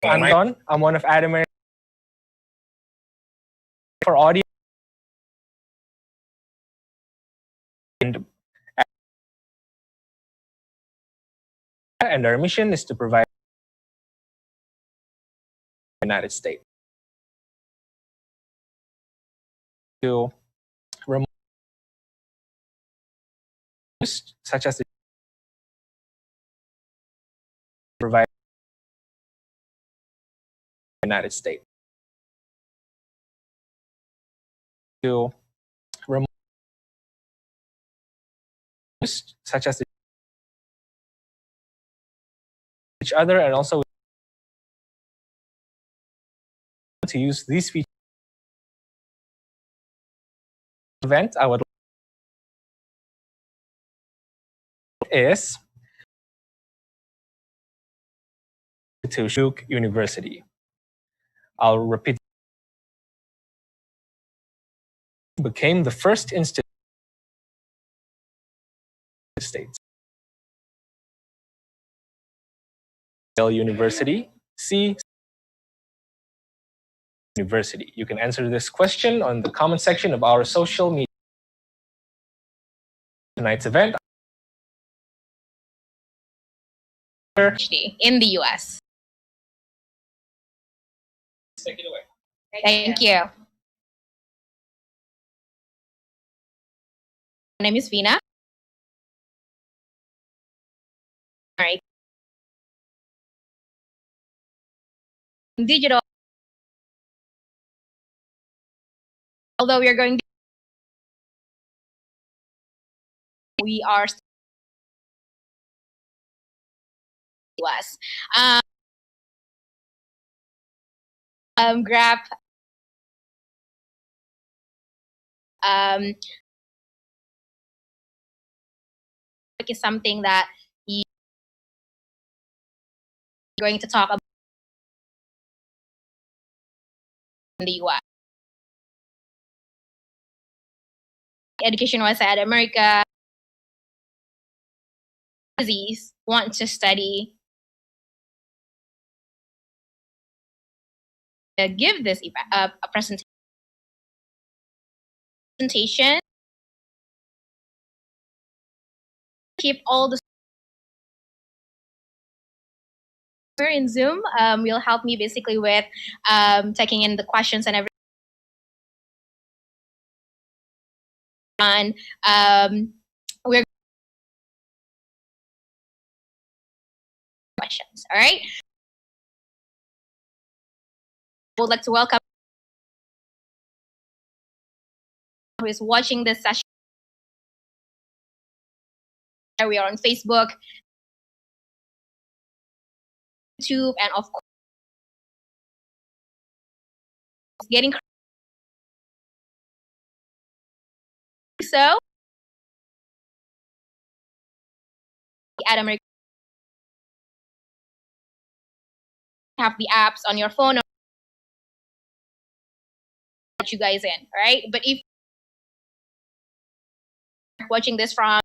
Anton. I'm one of Adam for audio. And our mission is to provide the United States to remote such as the provide the United States to remote such as each other, and also to use these features. Event I would is to Duke University. I'll repeat. Became the first institute in the States. University, C. University. You can answer this question on the comment section of our social media. Tonight's event. PhD in the US. Take it away. Thank you. My name is Vina. All right. Digital. Although we are going to, we are US. Grab is something that you're going to talk about in the US. EducationUSA at America want to study, give this a presentation, keep all the in Zoom will help me basically with taking in the questions and everything. And we're questions. All right. I would like to welcome who is watching this session. We are on Facebook, YouTube, and of course, getting so at America have the apps on your phone. Let you guys in, all right? But if you're watching this from,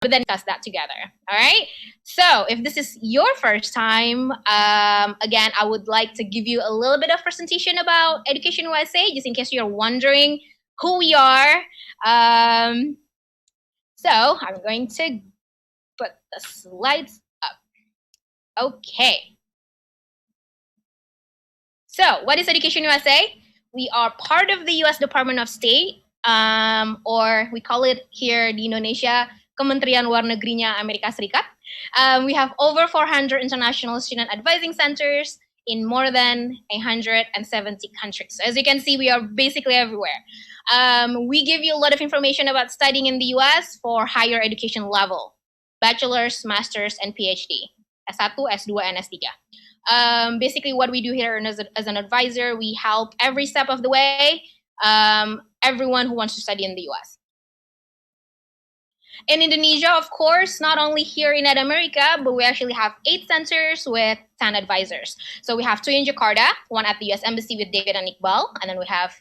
but then discuss that together, all right? So if this is your first time, again, I would like to give you a little bit of presentation about EducationUSA, just in case you're wondering who we are. So I'm going to put the slides up. Okay. So what is Education USA? We are part of the U.S. Department of State, or we call it here di Indonesia, Kementerian Luar Negerinya Amerika Serikat. We have over 400 international student advising centers in more than 170 countries. So as you can see, we are basically everywhere. We give you a lot of information about studying in the US for higher education level, bachelor's, master's, and PhD, S1, S2, and S3. Basically, what we do here as an advisor, we help every step of the way, everyone who wants to study in the US. In Indonesia, of course, not only here in America, but we actually have 8 centers with 10 advisors. So we have 2 in Jakarta, 1 at the US Embassy with David and Iqbal, and then we have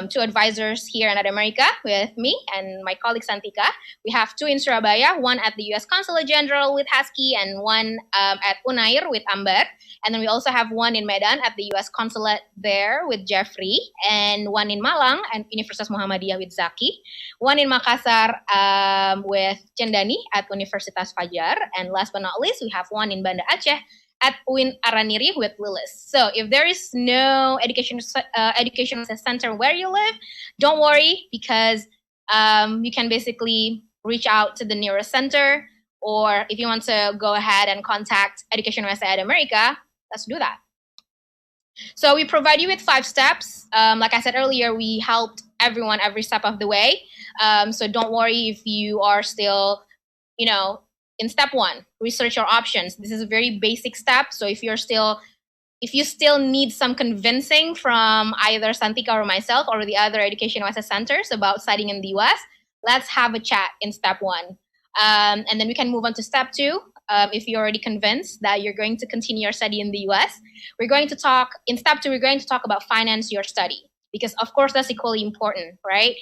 2 advisors here in America with me and my colleague Santika. We have 2 in Surabaya, 1 at the US Consulate General with Haski, and 1 at Unair with Amber. And then we also have 1 in Medan at the US Consulate there with Jeffrey, and 1 in Malang and Universitas Muhammadiyah with Zaki, 1 in Makassar with Cendani at Universitas Fajar, and last but not least, we have 1 in Banda Aceh at UIN Araniri with Lilis. So if there is no education center where you live, don't worry, because you can basically reach out to the nearest center, or if you want to go ahead and contact Education USA at America, let's do that. So we provide you with 5 steps. Like I said earlier, we helped everyone every step of the way. So don't worry if you are still, in step 1, research your options. This is a very basic step. So if you still need some convincing from either Santika or myself or the other Education USA centers about studying in the US, let's have a chat in step 1. And then we can move on to step 2. If you're already convinced that you're going to continue your study in the US, in step 2, we're going to talk about finance your study, because of course that's equally important, right?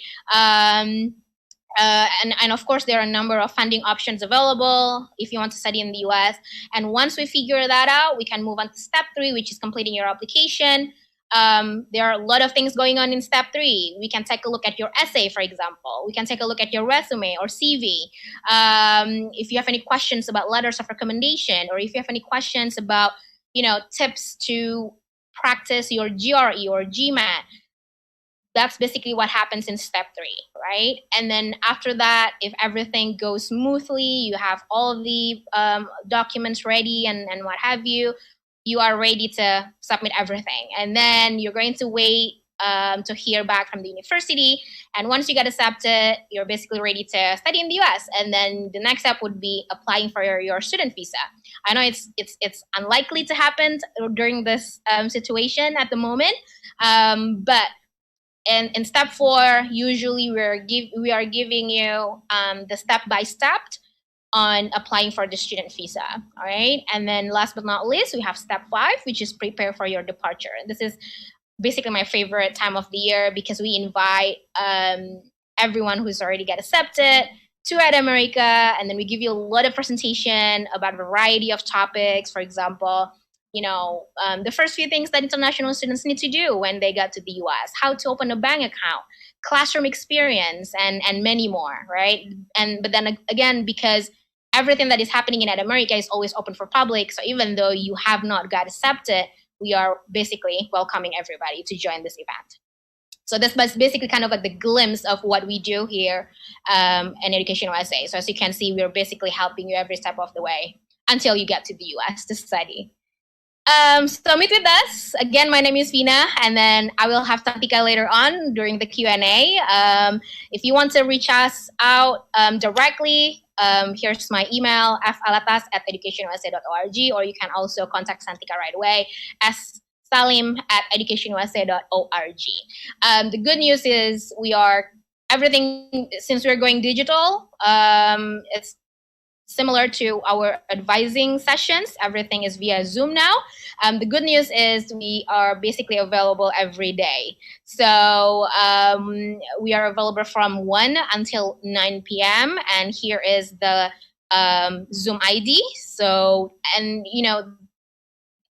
And of course, there are a number of funding options available if you want to study in the US. And once we figure that out, we can move on to step 3, which is completing your application. There are a lot of things going on in step 3. We can take a look at your essay, for example. We can take a look at your resume or CV. If you have any questions about letters of recommendation, or if you have any questions about, tips to practice your GRE or GMAT, that's basically what happens in step 3, right? And then after that, if everything goes smoothly, you have all the documents ready and what have you, you are ready to submit everything. And then you're going to wait to hear back from the university. And once you get accepted, you're basically ready to study in the US. And then the next step would be applying for your student visa. I know it's unlikely to happen during this situation at the moment, but in step 4, usually we are giving you the step-by-step on applying for the student visa, all right? And then last but not least, we have step 5, which is prepare for your departure. This is basically my favorite time of the year, because we invite everyone who's already got accepted to America, and then we give you a lot of presentation about a variety of topics. For example, the first few things that international students need to do when they get to the US, how to open a bank account, classroom experience, and many more, right? But then again, because everything that is happening in America is always open for public, so even though you have not got accepted, we are basically welcoming everybody to join this event. So this was basically kind of like the glimpse of what we do here in Education USA. So as you can see, we're basically helping you every step of the way until you get to the US to study. So meet with us. Again, my name is Vina, and then I will have Santika later on during the Q&A. If you want to reach us out directly, here's my email, falatas@educationusa.org, or you can also contact Santika right away, salim@educationusa.org. The good news is since we're going digital, it's similar to our advising sessions. Everything is via Zoom now. The good news is we are basically available every day. So we are available from 1 until 9 p.m. And here is the Zoom ID. So, and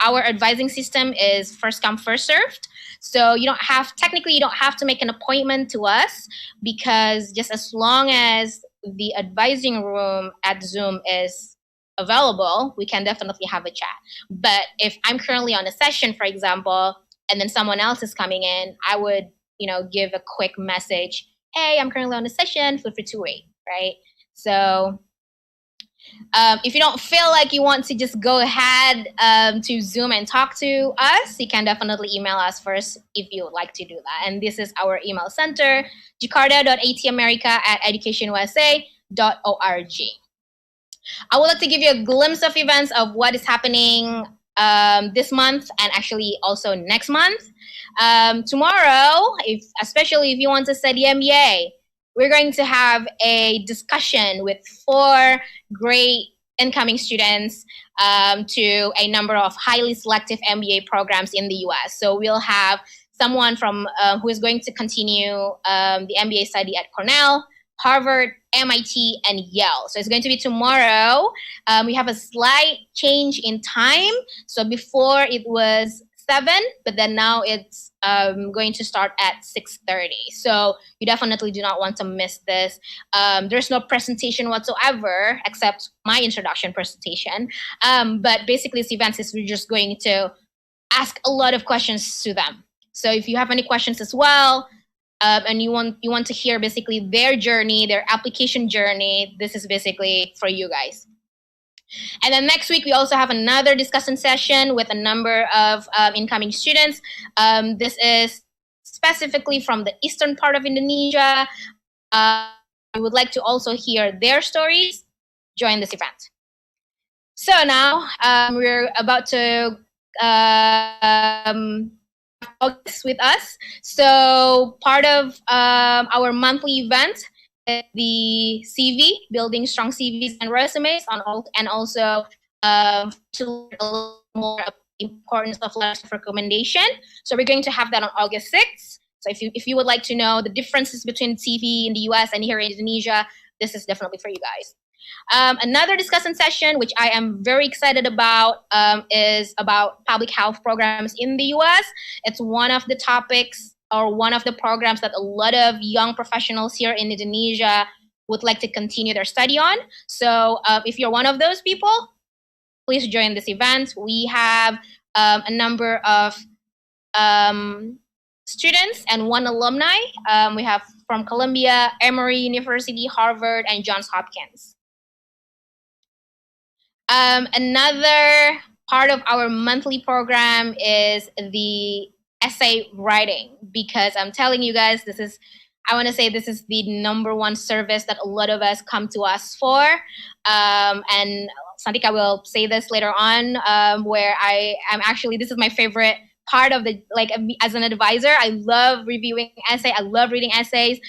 our advising system is first come, first served. So you don't have to make an appointment to us, because just as long as the advising room at Zoom is available, we can definitely have a chat. But if I'm currently on a session, for example, and then someone else is coming in, I would, give a quick message. Hey, I'm currently on a session, feel free to wait, right? So if you don't feel like you want to just go ahead to Zoom and talk to us, you can definitely email us first if you would like to do that. And this is our email center, jakarta.atamerica@educationusa.org. I would like to give you a glimpse of events of what is happening this month and actually also next month. Tomorrow, especially if you want to study MBA, we're going to have a discussion with 4 great incoming students to a number of highly selective MBA programs in the US. So we'll have someone from who is going to continue the MBA study at Cornell, Harvard, MIT, and Yale. So it's going to be tomorrow. We have a slight change in time. So before it was 7, but then now it's going to start at 6:30. So you definitely do not want to miss this. There's no presentation whatsoever except my introduction presentation. But basically this event is we're just going to ask a lot of questions to them. So if you have any questions as well, and you want to hear basically their journey, their application journey, this is basically for you guys. And then next week, we also have another discussion session with a number of incoming students. This is specifically from the eastern part of Indonesia. We would like to also hear their stories. Join this event. So now we're about to August with us. So part of our monthly event is the CV, building strong CVs and resumes, and also to learn a little more about the importance of letters of recommendation. So we're going to have that on August 6th. So if you would like to know the differences between CV in the US and here in Indonesia, this is definitely for you guys. Another discussion session, which I am very excited about, is about public health programs in the US. It's one of the topics or one of the programs that a lot of young professionals here in Indonesia would like to continue their study on. So if you're one of those people, please join this event. We have a number of students and 1 alumni. We have from Columbia, Emory University, Harvard, and Johns Hopkins. Another part of our monthly program is the essay writing, because I'm telling you guys, I want to say this is the #1 service that a lot of us come to us for. And Santika will say this later on, where I'm actually, this is my favorite part of the, like, as an advisor, I love reviewing essay. I love reading essays.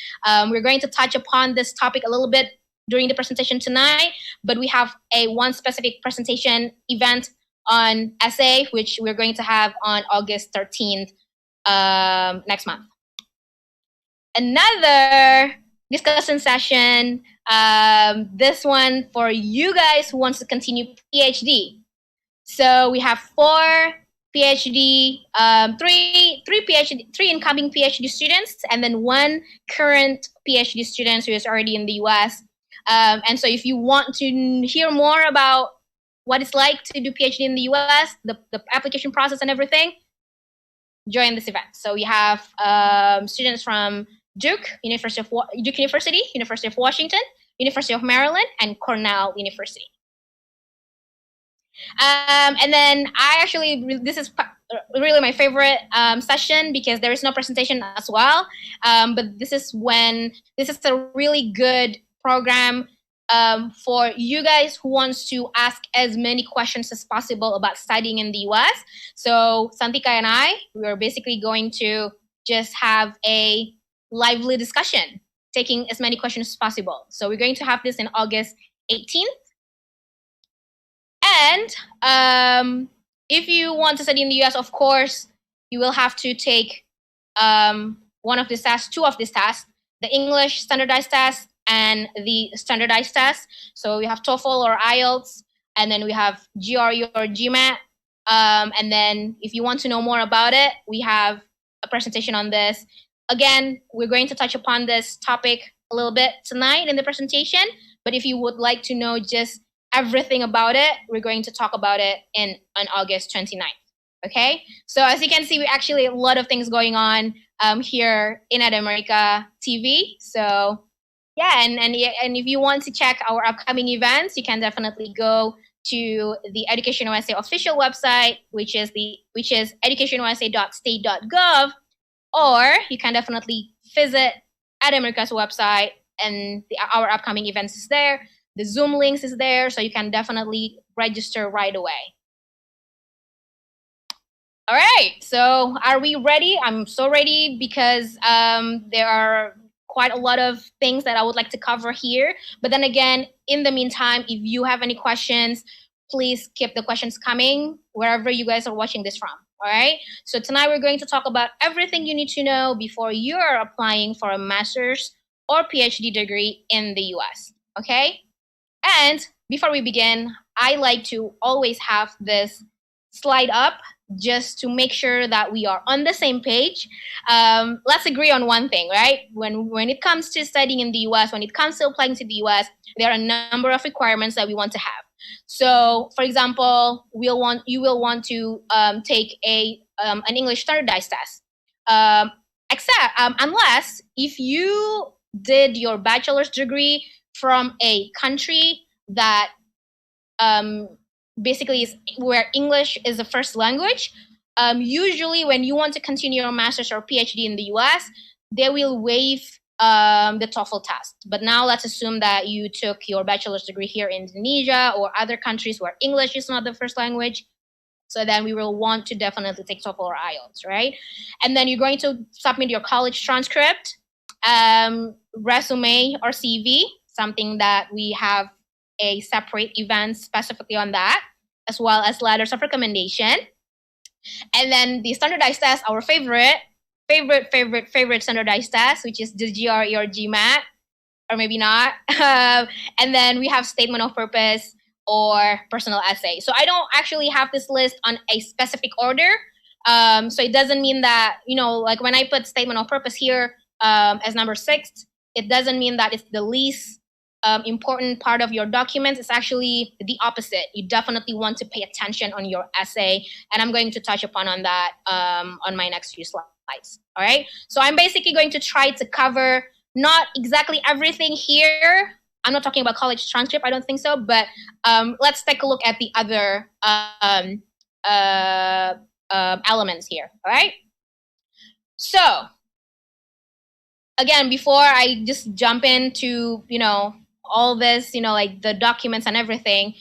We're going to touch upon this topic a little bit during the presentation tonight, but we have one specific presentation event on essay, which we're going to have on August 13th next month. Another discussion session, this one for you guys who wants to continue PhD. So we have 4 PhD, 3 incoming PhD students, and then 1 current PhD student who is already in the US. And so if you want to hear more about what it's like to do PhD in the US, the application process and everything, join this event. So we have students from Duke University, University of Washington, University of Maryland, and Cornell University. And then this is really my favorite session, because there is no presentation as well. But this is a really good program for you guys who wants to ask as many questions as possible about studying in the US. So Santika and we are basically going to just have a lively discussion, taking as many questions as possible. So we're going to have this in August 18th. And if you want to study in the US, of course, you will have to take one of these tests, 2 of these tests, the English standardized test and the standardized test. So we have TOEFL or IELTS, and then we have GRE or GMAT. And then if you want to know more about it, we have a presentation on this. Again, we're going to touch upon this topic a little bit tonight in the presentation, but if you would like to know just everything about it, we're going to talk about it on August 29th. Okay, so as you can see, we actually a lot of things going on here in EdAmerica TV. So yeah, and if you want to check our upcoming events, you can definitely go to the EducationUSA official website, which is educationusa.state.gov, or you can definitely visit EdAmerica's website, and our upcoming events is there. The Zoom links is there, so you can definitely register right away. All right, so are we ready? I'm so ready because there are quite a lot of things that I would like to cover here. But then again, in the meantime, if you have any questions, please keep the questions coming wherever you guys are watching this from. All right, so tonight we're going to talk about everything you need to know before you're applying for a master's or PhD degree in the US. Okay, and before we begin, I like to always have this slide up just to make sure that we are on the same page. Let's agree on one thing, right? When it comes to studying in the US, when it comes to applying to the US, there are a number of requirements that we want to have. So, for example, you will want to take an English standardized test, unless if you did your bachelor's degree from a country that basically is where English is the first language. Usually when you want to continue your master's or PhD in the US, they will waive the TOEFL test. But now let's assume that you took your bachelor's degree here in Indonesia or other countries where English is not the first language. So then we will want to definitely take TOEFL or IELTS, right? And then you're going to submit your college transcript, resume or CV, something that we have a separate event specifically on that, as well as letters of recommendation. And then the standardized test, our favorite standardized test, which is the GRE or GMAT, or maybe not. And then we have statement of purpose or personal essay. So I don't actually have this list on a specific order. So it doesn't mean that, like when I put statement of purpose here as number 6, it doesn't mean that it's the least important part of your documents. Is actually the opposite. You definitely want to pay attention on your essay, and I'm going to touch upon on that on my next few slides. All right, so I'm basically going to try to cover not exactly everything here. I'm not talking about college transcript, I don't think so, but let's take a look at the other elements here. All right, so again, before I just jump into all this, like the documents and everything,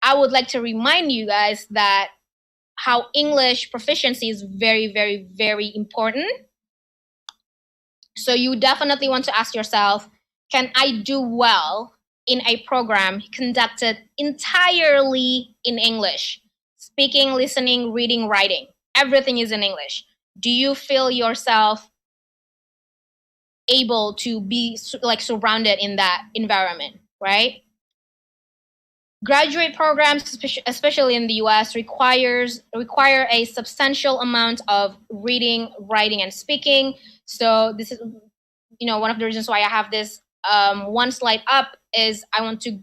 I would like to remind you guys that how English proficiency is very, very, very important. So you definitely want to ask yourself, can I do well in a program conducted entirely in English? Speaking, listening, reading, writing, everything is in English. Do you feel yourself able to be like surrounded in that environment, right? Graduate programs, especially in the US, require a substantial amount of reading, writing, and speaking. So this is, one of the reasons why I have this one slide up is I want to,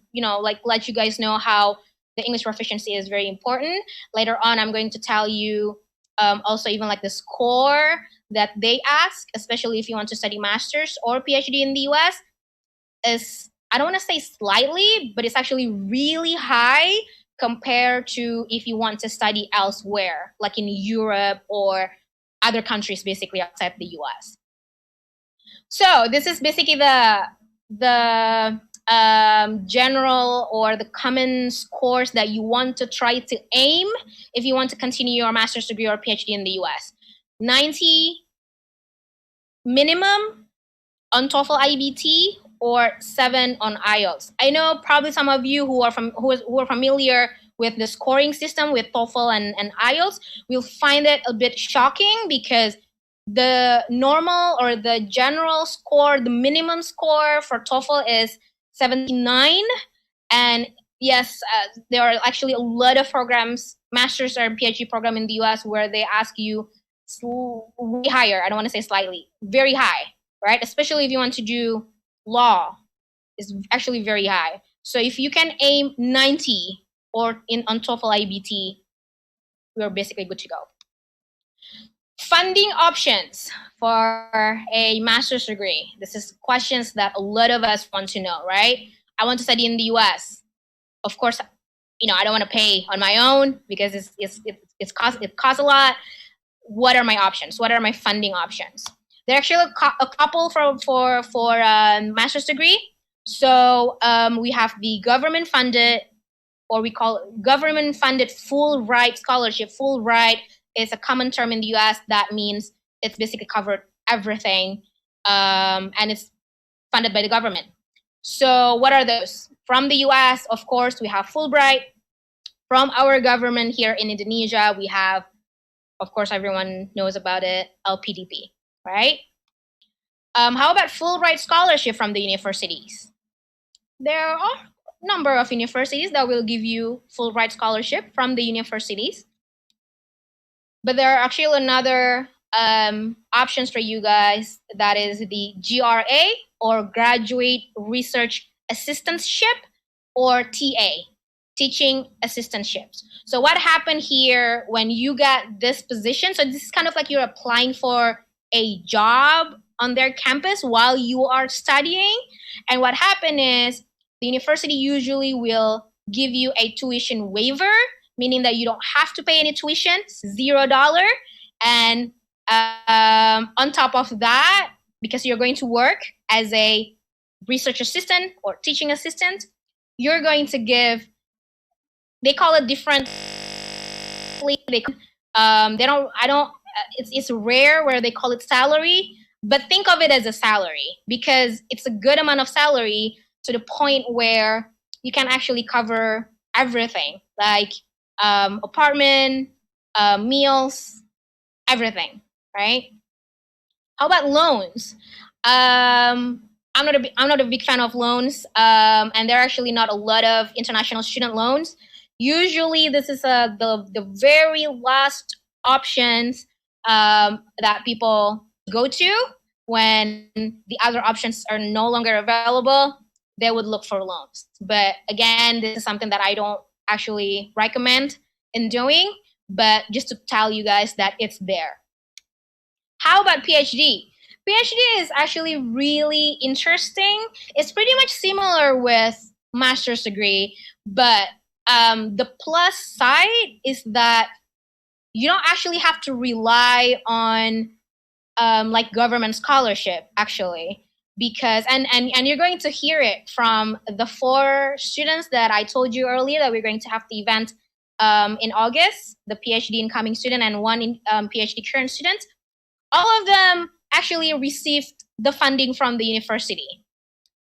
let you guys know how the English proficiency is very important. Later on, I'm going to tell you also even like the score that they ask, especially if you want to study master's or PhD in the US, is, I don't want to say slightly, but it's actually really high compared to if you want to study elsewhere, like in Europe or other countries basically outside the US. So this is basically the general or the common scores that you want to try to aim if you want to continue your master's degree or PhD in the US. 90 minimum on TOEFL IBT or 7 on IELTS. I know probably some of you who are familiar with the scoring system with TOEFL and IELTS will find it a bit shocking because the normal or the general score, the minimum score for TOEFL is 79, and yes, there are actually a lot of programs, master's or PhD program in the US, where they ask you way higher. I don't want to say slightly, very high, right? Especially if you want to do law, it's actually very high. So if you can aim 90 or on TOEFL IBT, we're basically good to go. Funding options for a master's degree. This is questions that a lot of us want to know, right? I want to study in the US. Of course, I don't want to pay on my own because it costs a lot. What are my options? What are my funding options? There are actually a couple for master's degree. So we have the government funded, or we call it government funded full ride scholarship. Full ride is a common term in the US that means it's basically covered everything, and it's funded by the government. So what are those? From the US, of course, we have Fulbright. From our government here in Indonesia, we have, of course, everyone knows about it, LPDP, right? How about Fulbright scholarship from the universities? There are a number of universities that will give you Fulbright scholarship from the universities. But there are actually another options for you guys. That is the GRA, or Graduate Research Assistantship, or TA, Teaching Assistantships. So what happened here when you get this position? So this is kind of like you're applying for a job on their campus while you are studying. And what happened is the university usually will give you a tuition waiver, meaning that you don't have to pay any tuition, $0. And on top of that, because you're going to work as a research assistant or teaching assistant, you're going to give, they call it different. It's rare where they call it salary, but think of it as a salary because it's a good amount of salary to the point where you can actually cover everything, like apartment, meals, everything, right? How about loans? I'm not a big fan of loans, and there are actually not a lot of international student loans. Usually, this is the very last options that people go to when the other options are no longer available. They would look for loans. But again, this is something that I don't actually recommend in doing, but just to tell you guys that it's there. How about PhD? PhD is actually really interesting. It's pretty much similar with master's degree, but the plus side is that you don't actually have to rely on like government scholarship, actually, because and you're going to hear it from the 4 students that I told you earlier that we're going to have the event in August, the PhD incoming student and 1 PhD current student. All of them actually received the funding from the university.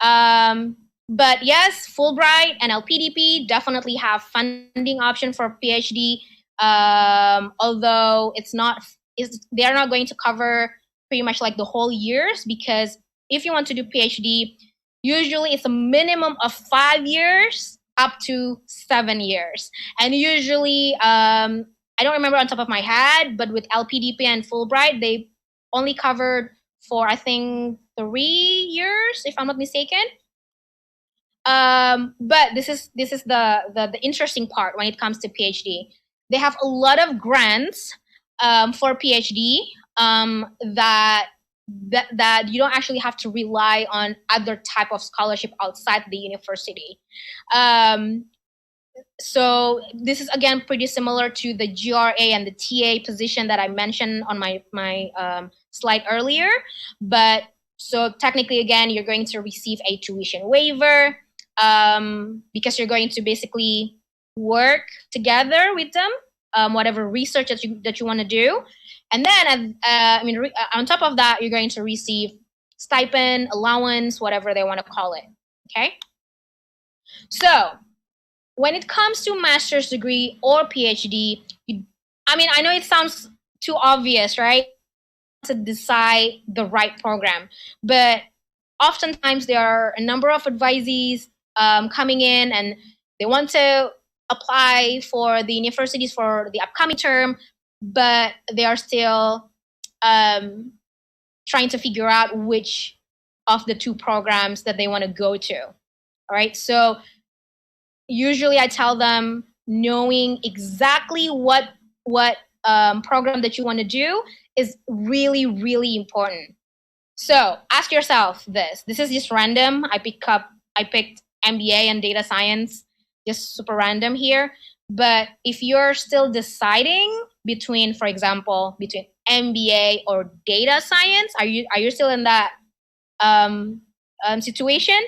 But yes, Fulbright and LPDP definitely have funding option for PhD, although they are not going to cover pretty much like the whole years, because if you want to do PhD, usually it's a minimum of 5 years up to 7 years. And usually, I don't remember on top of my head, but with LPDP and Fulbright, they only covered for, I think, 3 years, if I'm not mistaken. But this is the interesting part when it comes to PhD. They have a lot of grants for PhD that you don't actually have to rely on other type of scholarship outside the university. So this is again pretty similar to the GRA and the TA position that I mentioned on my slide earlier. But so technically, again, you're going to receive a tuition waiver because you're going to basically work together with them, whatever research that you want to do. And then, on top of that, you're going to receive stipend, allowance, whatever they want to call it, okay? So when it comes to master's degree or PhD, I know it sounds too obvious, right? To decide the right program. But oftentimes there are a number of advisees coming in, and They want to apply for the universities for the upcoming term, but they are still trying to figure out which of the two programs that they want to go to. All right. So usually I tell them knowing exactly what program that you want to do is really, really important. So ask yourself this. This is just random. I picked MBA and data science, just super random here. But if you're still deciding between, for example, between MBA or data science, are you still in that situation?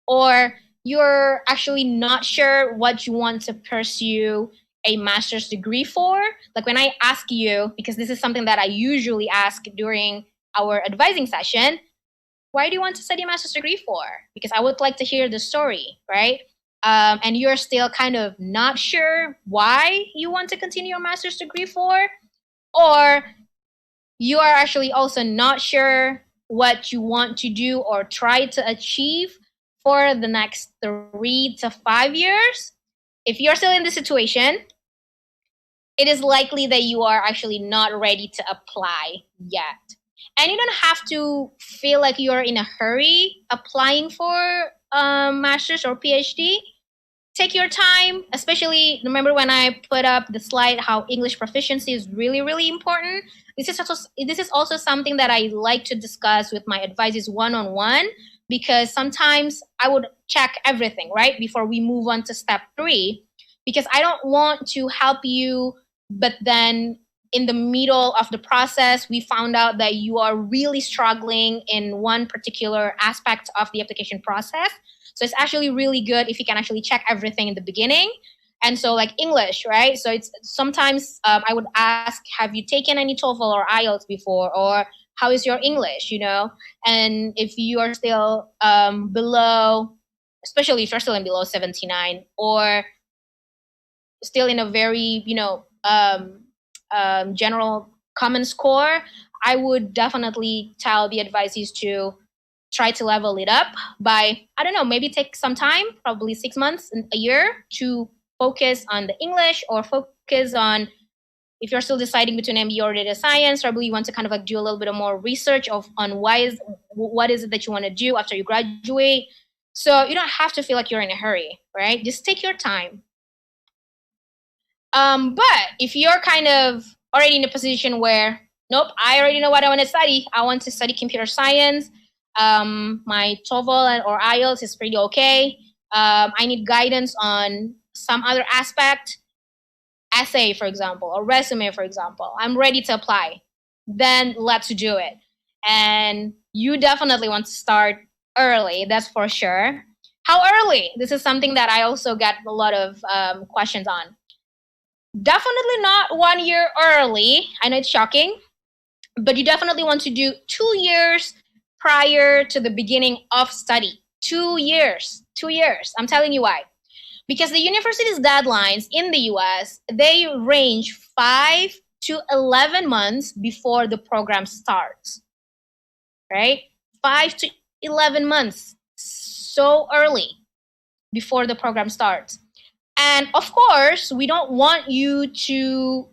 Or you're actually not sure what you want to pursue a master's degree for? Like when I ask you, because this is something that I usually ask during our advising session, why do you want to study a master's degree for? Because I would like to hear the story, right? And you're still kind of not sure why you want to continue your master's degree for, or you are actually also not sure what you want to do or try to achieve for the next 3 to 5 years. If you're still in this situation, it is likely that you are actually not ready to apply yet. And you don't have to feel like you're in a hurry applying for a master's or PhD. Take your time, especially remember when I put up the slide how English proficiency is really, really important. This is also something that I like to discuss with my advisors one-on-one, because sometimes I would check everything, right, before we move on to step 3, because I don't want to help you, but then in the middle of the process, we found out that you are really struggling in one particular aspect of the application process. So it's actually really good if you can actually check everything in the beginning. And so like English, right? So it's sometimes I would ask, have you taken any TOEFL or IELTS before? Or how is your English, And if you are still below, especially if you're still in below 79, or still in a very, general common score, I would definitely tell the advisees to try to level it up by, I don't know, maybe take some time, probably 6 months, a year, to focus on the English, or focus on, if you're still deciding between MBA or data science, probably you want to kind of like do a little bit of more research on what is it that you want to do after you graduate. So you don't have to feel like you're in a hurry, right? Just take your time. But if you're kind of already in a position where, nope, I already know what I want to study. I want to study computer science. My TOEFL or IELTS is pretty okay. I need guidance on some other aspect, essay, for example, or resume, for example. I'm ready to apply. Then let's do it. And you definitely want to start early, that's for sure. How early? This is something that I also get a lot of questions on. Definitely not 1 year early. I know it's shocking, but you definitely want to do 2 years prior to the beginning of study. 2 years. 2 years. I'm telling you why. Because the university's deadlines in the US, they range 5 to 11 months before the program starts. Right? 5 to 11 months. So early before the program starts. And of course, we don't want you to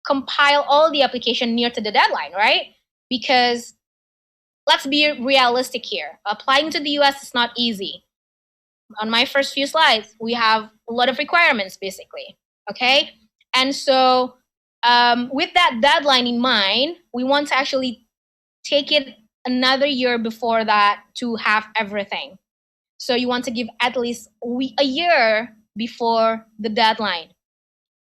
compile all the application near to the deadline, right? Because let's be realistic here. Applying to the US is not easy. On my first few slides, we have a lot of requirements, basically, okay? And so with that deadline in mind, we want to actually take it another year before that to have everything. So you want to give at least a year before the deadline.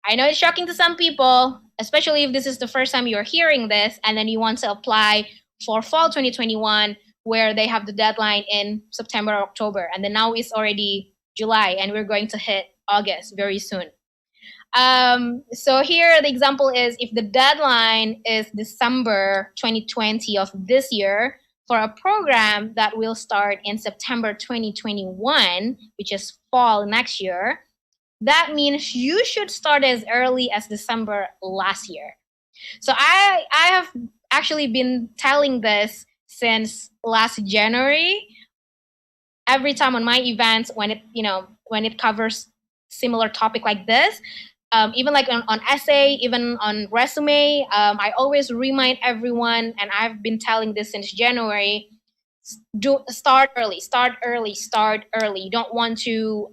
I know it's shocking to some people, especially if this is the first time you're hearing this, and then you want to apply for fall 2021, where they have the deadline in September or October. And then now it's already July, and we're going to hit August very soon. So here the example is, if the deadline is December 2020 of this year, for a program that will start in September 2021, which is fall next year, that means you should start as early as December last year. So I have actually been telling this since last January. Every time on my events, when when it covers similar topic like this. Even like on essay, even on resume, I always remind everyone, and I've been telling this since January, start early. You don't want to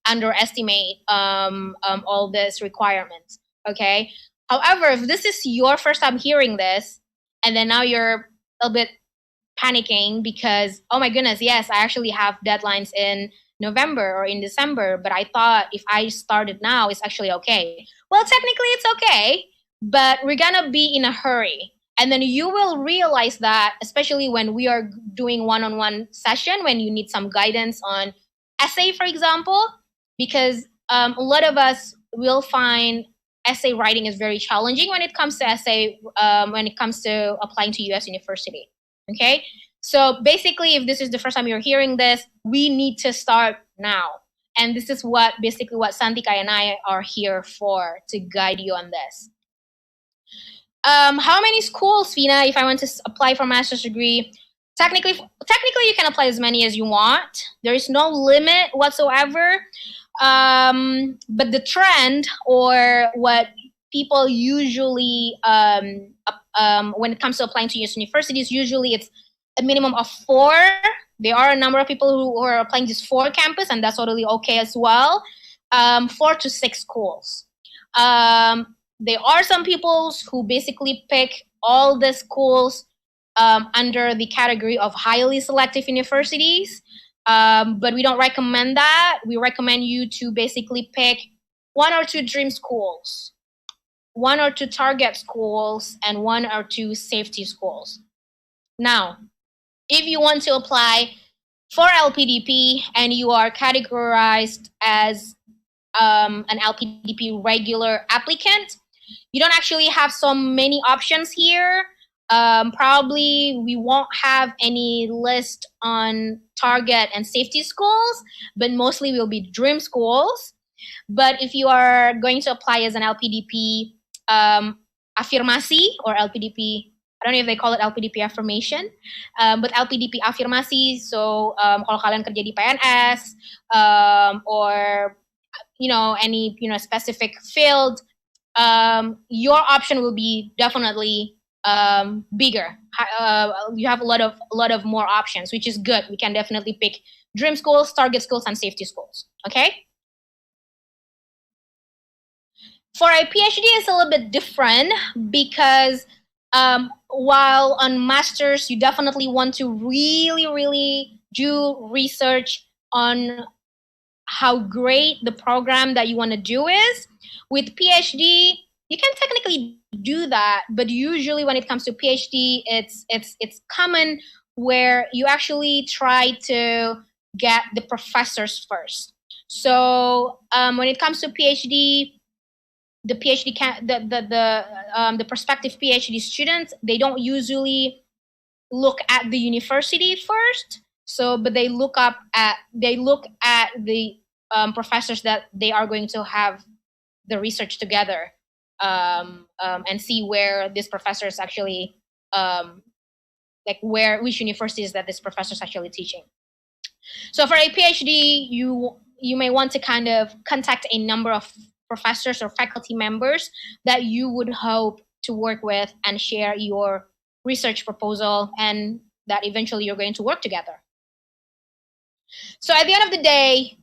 underestimate all these requirements, okay? However, if this is your first time hearing this, and then now you're a little bit panicking because, oh my goodness, yes, I actually have deadlines in November or in December, but I thought if I started now, it's actually okay. Well, technically it's okay, but we're gonna be in a hurry. And then you will realize that, especially when we are doing one-on-one session, when you need some guidance on essay, for example, because a lot of us will find essay writing is very challenging when it comes to essay, when it comes to applying to US university, okay? So basically, if this is the first time you're hearing this, we need to start now. And this is what Santika and I are here for, to guide you on this. How many schools, Fina, if I want to apply for a master's degree? Technically, you can apply as many as you want. There is no limit whatsoever. But the trend, or what people usually, when it comes to applying to US universities, usually it's a minimum of 4. There are a number of people who are applying just 4 campus, and that's totally okay as well. 4 to 6 schools. There are some people who basically pick all the schools under the category of highly selective universities, but we don't recommend that. We recommend you to basically pick 1 or 2 dream schools, 1 or 2 target schools, and 1 or 2 safety schools. Now, if you want to apply for LPDP and you are categorized as an LPDP regular applicant, you don't actually have so many options here. Probably we won't have any list on target and safety schools, but mostly will be dream schools. But if you are going to apply as an LPDP afirmasi or LPDP, I don't know if they call it LPDP affirmation, but LPDP afirmasi. So kalau kalian kerja di PNS or any specific field, your option will be definitely bigger. You have a lot of more options, which is good. We can definitely pick dream schools, target schools, and safety schools. Okay. For a PhD, it's a little bit different because while on masters, you definitely want to really do research on how great the program that you want to do is. With PhD, you can technically do that, but usually when it comes to PhD, it's common where you actually try to get the professors first. So when it comes to PhD, the prospective PhD students, they don't usually look at the university first. So, but they look at the professors that they are going to have the research together, and see where this professor is actually, which universities that this professor is actually teaching. So for a PhD, you may want to kind of contact a number of professors or faculty members that you would hope to work with and share your research proposal, and that eventually you're going to work together. So at the end of the day,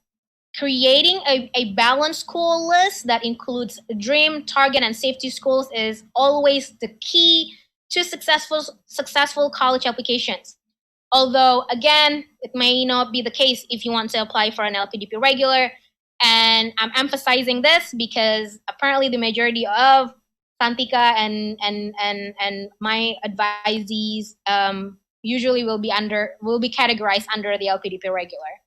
creating a balanced school list that includes dream, target, and safety schools is always the key to successful college applications. Although, again, it may not be the case if you want to apply for an LPDP regular. And I'm emphasizing this because apparently the majority of Santika and my advisees usually will be categorized under the LPDP regular.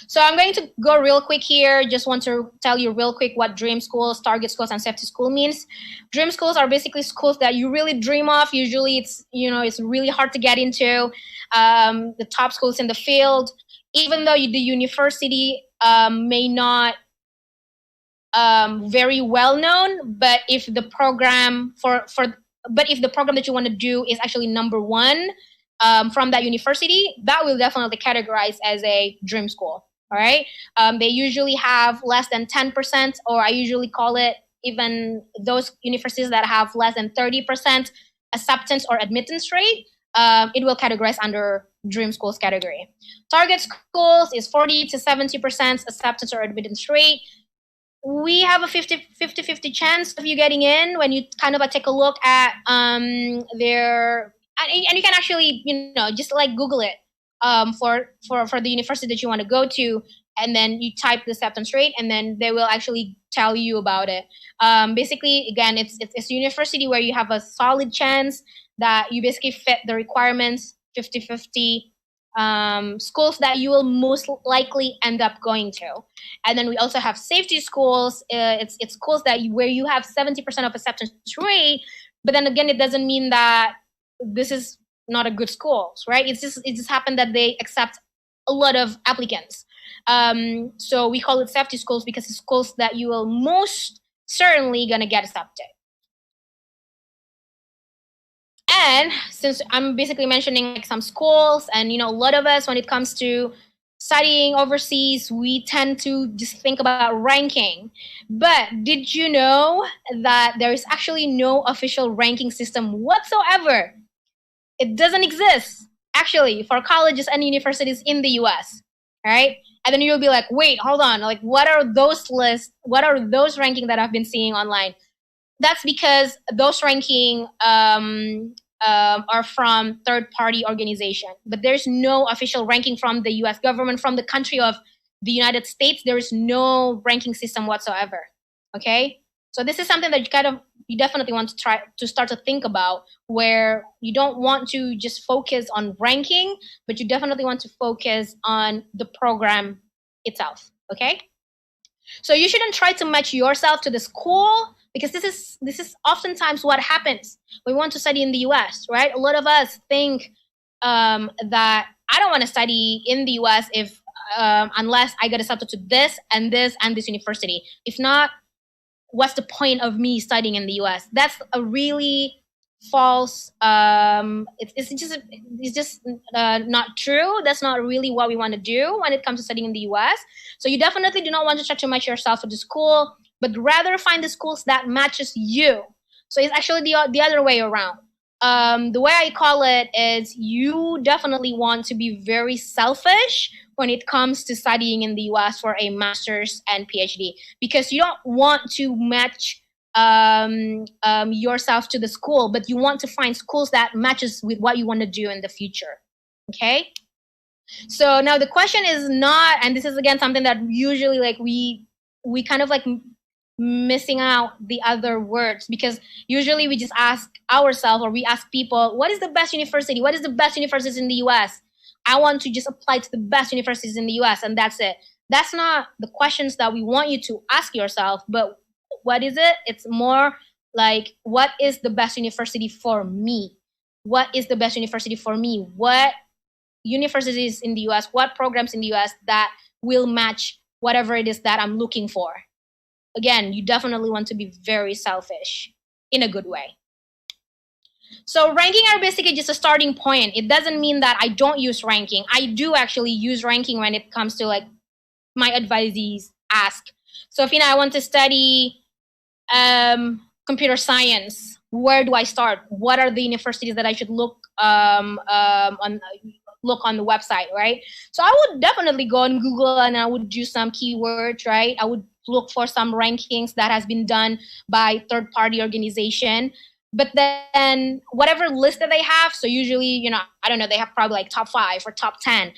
So I'm going to go real quick here. Just want to tell you real quick what dream schools, target schools, and safety school means. Dream schools are basically schools that you really dream of. Usually it's really hard to get into. The top schools in the field, even though the university may not very well known, but if the program if the program that you want to do is actually number 1 from that university, that will definitely categorize as a dream school. All right. They usually have less than 10%, or I usually call it even those universities that have less than 30% acceptance or admittance rate. It will categorize under dream schools category. Target schools is 40 to 70% acceptance or admittance rate. We have a 50 chance of you getting in when you kind of take a look at their, and you can actually, just like Google it for the university that you want to go to, and then you type the acceptance rate, and then they will actually tell you about it. Basically, again, it's a university where you have a solid chance that you basically fit the requirements, 50-50. Schools that you will most likely end up going to. And then we also have safety schools. It's schools where you have 70% of acceptance rate, but then again, it doesn't mean that this is not a good school, right? It just happened that they accept a lot of applicants. So we call it safety schools because it's schools that you will most certainly gonna get accepted. And since I'm basically mentioning some schools, and a lot of us, when it comes to studying overseas, we tend to just think about ranking. But did you know that there is actually no official ranking system whatsoever? It doesn't exist, actually, for colleges and universities in the US, right? And then you'll be like, wait, hold on, like, what are those lists? What are those rankings that I've been seeing online? That's because those rankings are from third-party organization, but there's no official ranking from the US government, from the country of the United States. There is no ranking system whatsoever, okay? So this is something that you definitely want to try to start to think about, where you don't want to just focus on ranking, but you definitely want to focus on the program itself, okay? So you shouldn't try to match yourself to the school, because this is oftentimes what happens when we want to study in the US, right? A lot of us think that I don't want to study in the US if unless I get accepted to this and this and this university. If not, what's the point of me studying in the US? That's a really false. It's just not true. That's not really what we want to do when it comes to studying in the US. So you definitely do not want to try to match yourself to the school, but rather find the schools that matches you. So it's actually the other way around. The way I call it is, you definitely want to be very selfish when it comes to studying in the US for a master's and PhD, because you don't want to match yourself to the school, but you want to find schools that matches with what you want to do in the future, okay? So now the question is not, and this is again something that usually we kind of like missing out the other words, because usually we just ask ourselves, or we ask people, what is the best university? What is the best universities in the US? I want to just apply to the best universities in the US, and that's it. That's not the questions that we want you to ask yourself, but what is it? It's more like, what is the best university for me? What is the best university for me? What universities in the US, what programs in the US that will match whatever it is that I'm looking for? Again, you definitely want to be very selfish in a good way. So ranking are basically just a starting point. It doesn't mean that I don't use ranking. I do actually use ranking when it comes to like my advisees ask. So if I want to study computer science, where do I start? What are the universities that I should look on the website, right? So I would definitely go on Google and I would do some keywords, right? I would look for some rankings that has been done by third-party organization. But then whatever list that they have, so usually, I don't know, they have probably like top 5 or top 10.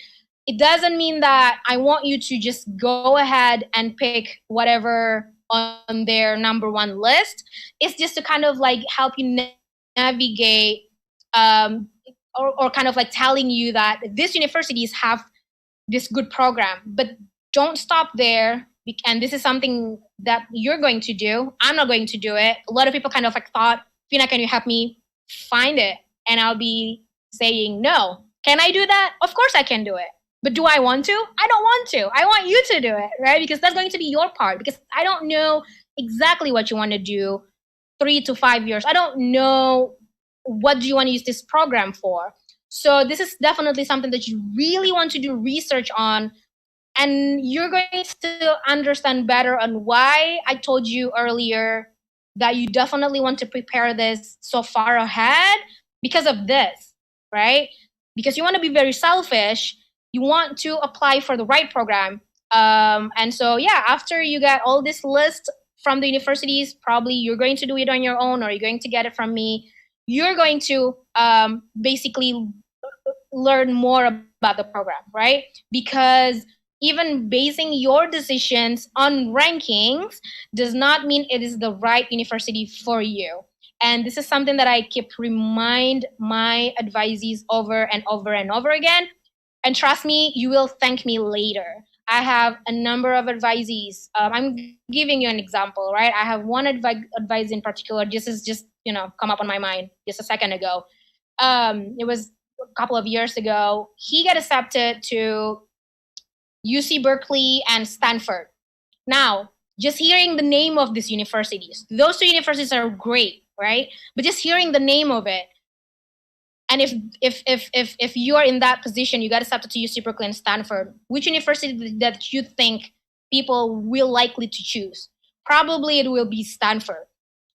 It doesn't mean that I want you to just go ahead and pick whatever on their number 1 list. It's just to kind of like help you navigate or kind of like telling you that these universities have this good program, but don't stop there. And this is something that you're going to do. I'm not going to do it. A lot of people kind of like thought, Fina, can you help me find it? And I'll be saying, no. Can I do that? Of course I can do it. But do I want to? I don't want to. I want you to do it, right? Because that's going to be your part. Because I don't know exactly what you want to do 3 to 5 years. I don't know what do you want to use this program for. So this is definitely something that you really want to do research on And you're going to understand better on why I told you earlier that you definitely want to prepare this so far ahead because of this, right? Because you want to be very selfish. You want to apply for the right program. And so, yeah, after you get all this list from the universities, probably you're going to do it on your own or you're going to get it from me. You're going to basically learn more about the program, right? Because even basing your decisions on rankings does not mean it is the right university for you. And this is something that I keep remind my advisees over and over and over again. And trust me, you will thank me later. I have a number of advisees. I'm giving you an example, right? I have one advice in particular. This is just, come up on my mind just a second ago. It was a couple of years ago. He got accepted to UC Berkeley and Stanford. Now, just hearing the name of these universities, those two universities are great, right? But just hearing the name of it, and if you are in that position, you got accepted to UC Berkeley and Stanford, which university that you think people will likely to choose? Probably it will be Stanford,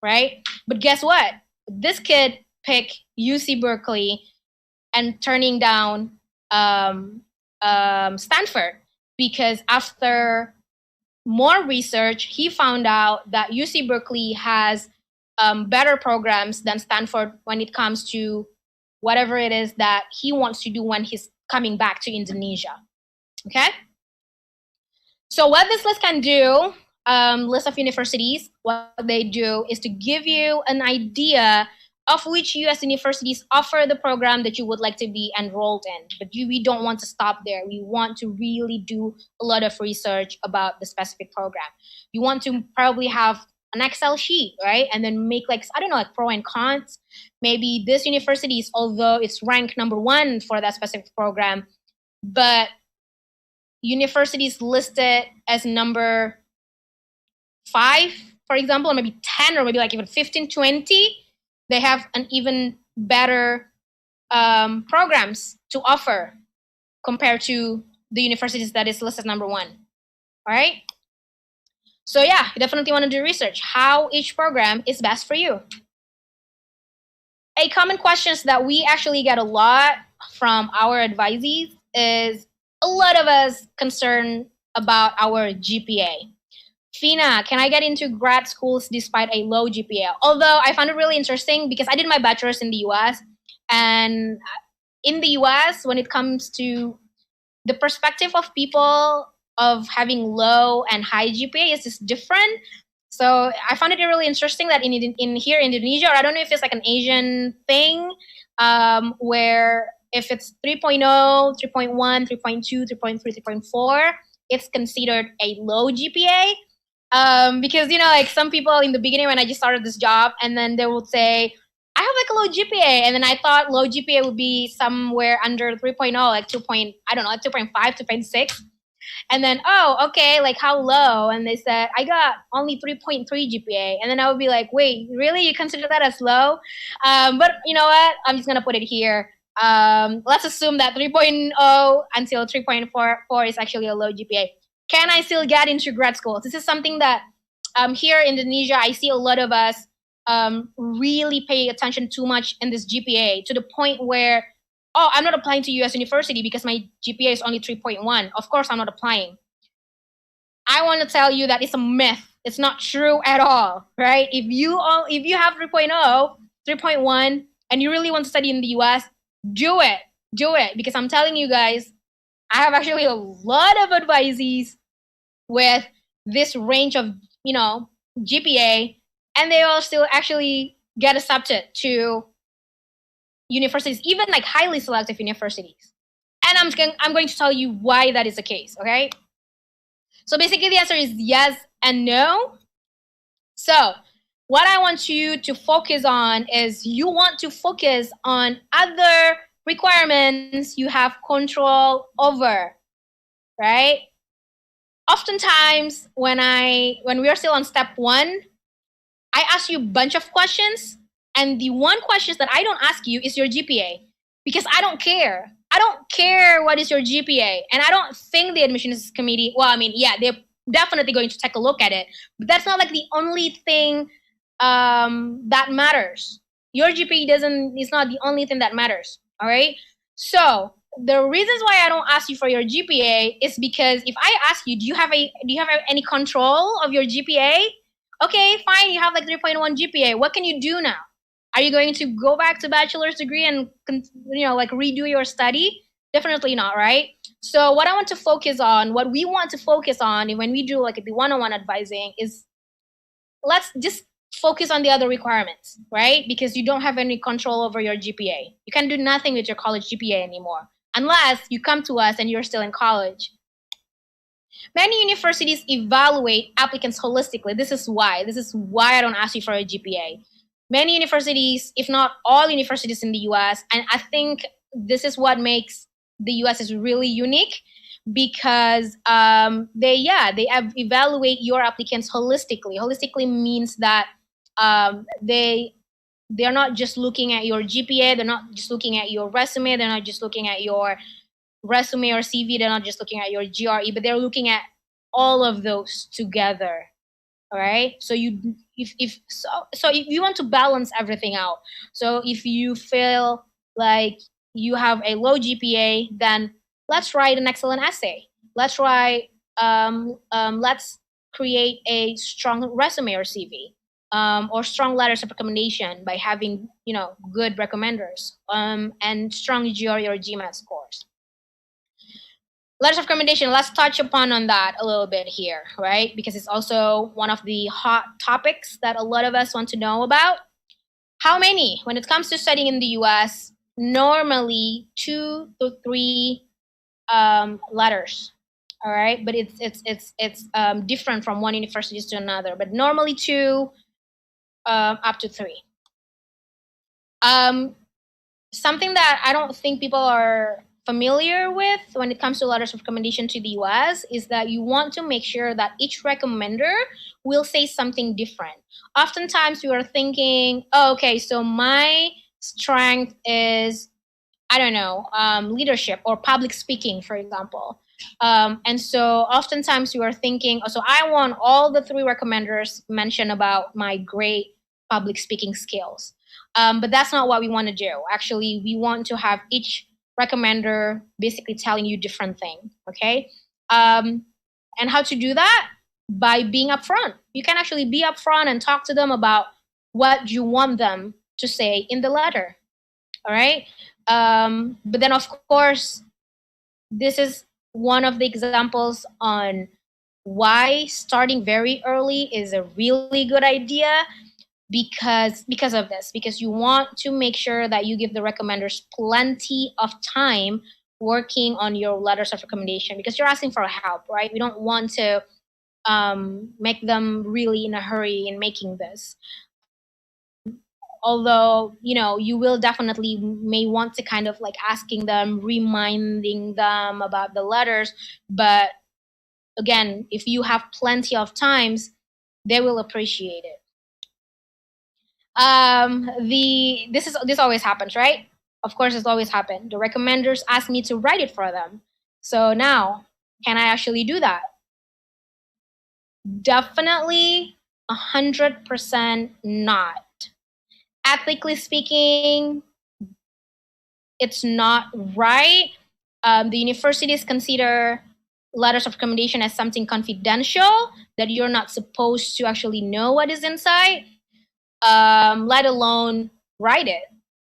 right? But guess what? This kid picked UC Berkeley and turning down Stanford because after more research, he found out that UC Berkeley has better programs than Stanford when it comes to whatever it is that he wants to do when he's coming back to Indonesia. Okay? So what this list can do, list of universities, what they do is to give you an idea of which US universities offer the program that you would like to be enrolled in. But we don't want to stop there. We want to really do a lot of research about the specific program. You want to probably have an Excel sheet, right? And then make like pro and cons. Maybe this university is, although it's ranked number 1 for that specific program, but universities listed as number 5, for example, or maybe 10, or maybe like even 15, 20, they have an even better programs to offer compared to the universities that is listed number 1. All right? So yeah, you definitely want to do research how each program is best for you. A common questions that we actually get a lot from our advisees is a lot of us concerned about our GPA. Fina, can I get into grad schools despite a low GPA? Although I found it really interesting because I did my bachelor's in the US, and in the US, when it comes to the perspective of people of having low and high GPA is just different. So I found it really interesting that in here in Indonesia, or I don't know if it's like an Asian thing, where if it's 3.0, 3.1, 3.2, 3.3, 3.4, it's considered a low GPA. Because, like some people in the beginning when I just started this job, and then they would say, I have like a low GPA. And then I thought low GPA would be somewhere under 3.0, like 2.5, 2.6. And then, oh, okay, like how low? And they said, I got only 3.3 GPA. And then I would be like, wait, really? You consider that as low? But you know what? I'm just going to put it here. Let's assume that 3.0 until 3.44 is actually a low GPA. Can I still get into grad school? This is something that here in Indonesia, I see a lot of us really pay attention too much in this GPA to the point where, oh, I'm not applying to US university because my GPA is only 3.1. Of course, I'm not applying. I want to tell you that it's a myth. It's not true at all, right? If you have 3.0, 3.1, and you really want to study in the US, do it. Do it. Because I'm telling you guys, I have actually a lot of advisees with this range of, GPA, and they all still actually get accepted to universities, even like highly selective universities. And I'm going to tell you why that is the case, okay? So basically the answer is yes and no. So what I want you to focus on is you want to focus on other requirements you have control over, right? Oftentimes when we are still on step 1, I ask you a bunch of questions, and the one question that I don't ask you is your GPA, because I don't care. I don't care what is your GPA. And I don't think the admissions committee, well, I mean, yeah, they're definitely going to take a look at it. But that's not like the only thing that matters. Your GPA is not the only thing that matters. All right. So the reasons why I don't ask you for your GPA is because if I ask you, do you have any control of your GPA? Okay, fine. You have like 3.1 GPA. What can you do now? Are you going to go back to bachelor's degree and like redo your study? Definitely not, right? So what we want to focus on when we do like the one-on-one advising is let's just focus on the other requirements, right? Because you don't have any control over your GPA. You can do nothing with your college GPA anymore unless you come to us and you're still in college. Many universities evaluate applicants holistically. This is why I don't ask you for a GPA. Many universities, if not all universities in the US, and I think this is what makes the US is really unique, because they evaluate your applicants holistically. Holistically means that they're not just looking at your GPA, they're not just looking at your resume, they're not just looking at your resume or CV, they're not just looking at your GRE, but they're looking at all of those together. All right. So if you want to balance everything out, so if you feel like you have a low GPA, then let's write an excellent essay. Let's create a strong resume or CV, or strong letters of recommendation by having good recommenders, and strong GRE or GMAT scores. Letters of recommendation, let's touch upon on that a little bit here, right? Because it's also one of the hot topics that a lot of us want to know about. How many? When it comes to studying in the US, normally 2 to 3 letters, all right? But it's different from one university to another, but normally 2 up to 3. Something that I don't think people are familiar with when it comes to letters of recommendation to the US is that you want to make sure that each recommender will say something different. Oftentimes you are thinking, oh, okay, so my strength is, I don't know, leadership or public speaking, for example. And so oftentimes you are thinking, so I want all the 3 recommenders mention about my great public speaking skills. But that's not what we want to do. Actually, we want to have each recommender basically telling you different thing, okay? And how to do that? By being upfront. You can actually be upfront and talk to them about what you want them to say in the letter, all right? But then, of course, this is one of the examples on why starting very early is a really good idea, because of this, because you want to make sure that you give the recommenders plenty of time working on your letters of recommendation, because you're asking for help, right? We don't want to make them really in a hurry in making this. Although, you will definitely may want to kind of like asking them, reminding them about the letters. But again, if you have plenty of times, they will appreciate it. This always happens, right? Of course, it's always happened. The recommenders ask me to write it for them. So now, can I actually do that? Definitely 100% not. Ethically speaking, it's not right. The universities consider letters of recommendation as something confidential that you're not supposed to actually know what is inside, let alone write it,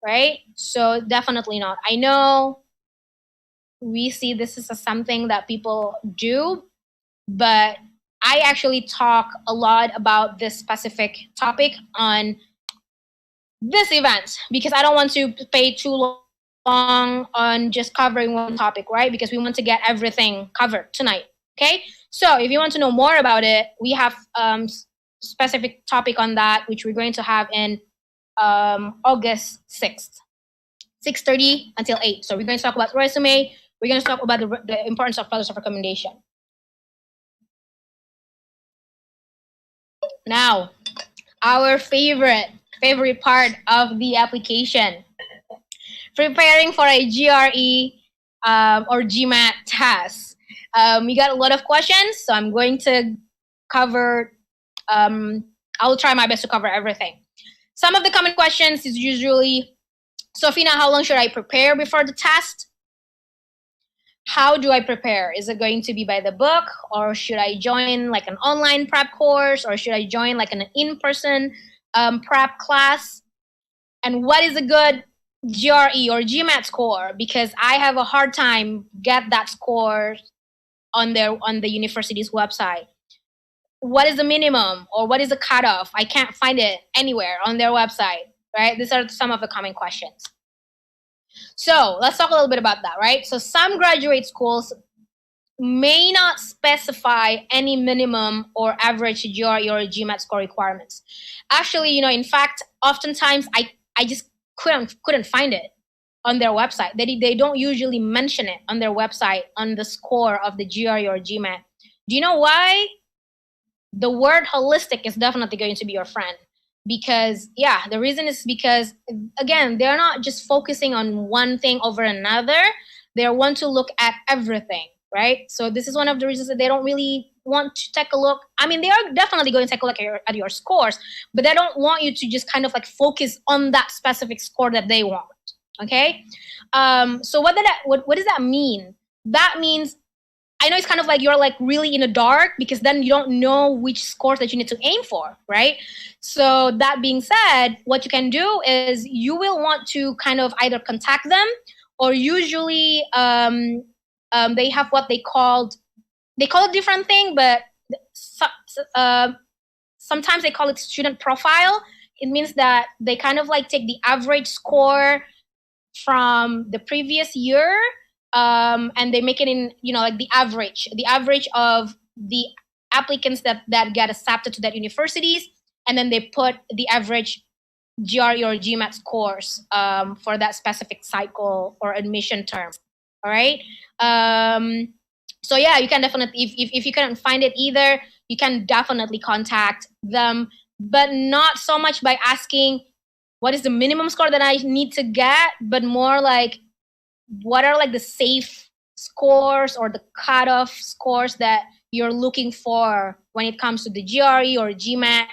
right? So definitely not. I know we see this as something that people do, but I actually talk a lot about this specific topic on this event because I don't want to pay too long on just covering one topic, right? Because we want to get everything covered tonight, okay? So if you want to know more about it, we have specific topic on that, which we're going to have in August 6th, 6:30 until 8. So we're going to talk about resume. We're going to talk about the importance of letters of recommendation. Now, our favorite part of the application. Preparing for a GRE or GMAT tests. We got a lot of questions, so I'm going to cover, I'll try my best to cover everything. Some of the common questions is usually, Sofina, how long should I prepare before the test? How do I prepare? Is it going to be by the book, or should I join like an online prep course, or should I join like an in-person prep class? And what is a good GRE or GMAT score? Because I have a hard time get that score on the university's website. What is the minimum, or what is the cutoff? I can't find it anywhere on their website, right? These are some of the common questions. So let's talk a little bit about that, right? So some graduate schools may not specify any minimum or average GRE or GMAT score requirements. Actually, in fact, oftentimes I just couldn't find it on their website. They don't usually mention it on their website on the score of the GRE or GMAT. Do you know why? The word holistic is definitely going to be your friend. Because, the reason is because, again, they're not just focusing on one thing over another. They want to look at everything, right? So this is one of the reasons that they don't really want to take a look. I mean, they are definitely going to take a look at your scores, but they don't want you to just kind of like focus on that specific score that they want, okay? So what does that mean? That means, I know it's kind of like you're like really in the dark, because then you don't know which scores that you need to aim for, right? So that being said, what you can do is you will want to kind of either contact them, or usually they have what they call a different thing, but sometimes they call it student profile. It means that they kind of like take the average score from the previous year, and they make it in, like the average of the applicants that get accepted to that universities, and then they put the average GRE or GMAT scores for that specific cycle or admission term. All right. So you can definitely, if you couldn't find it either, you can definitely contact them, but not so much by asking what is the minimum score that I need to get, but more like, what are like the safe scores or the cutoff scores that you're looking for when it comes to the GRE or GMAT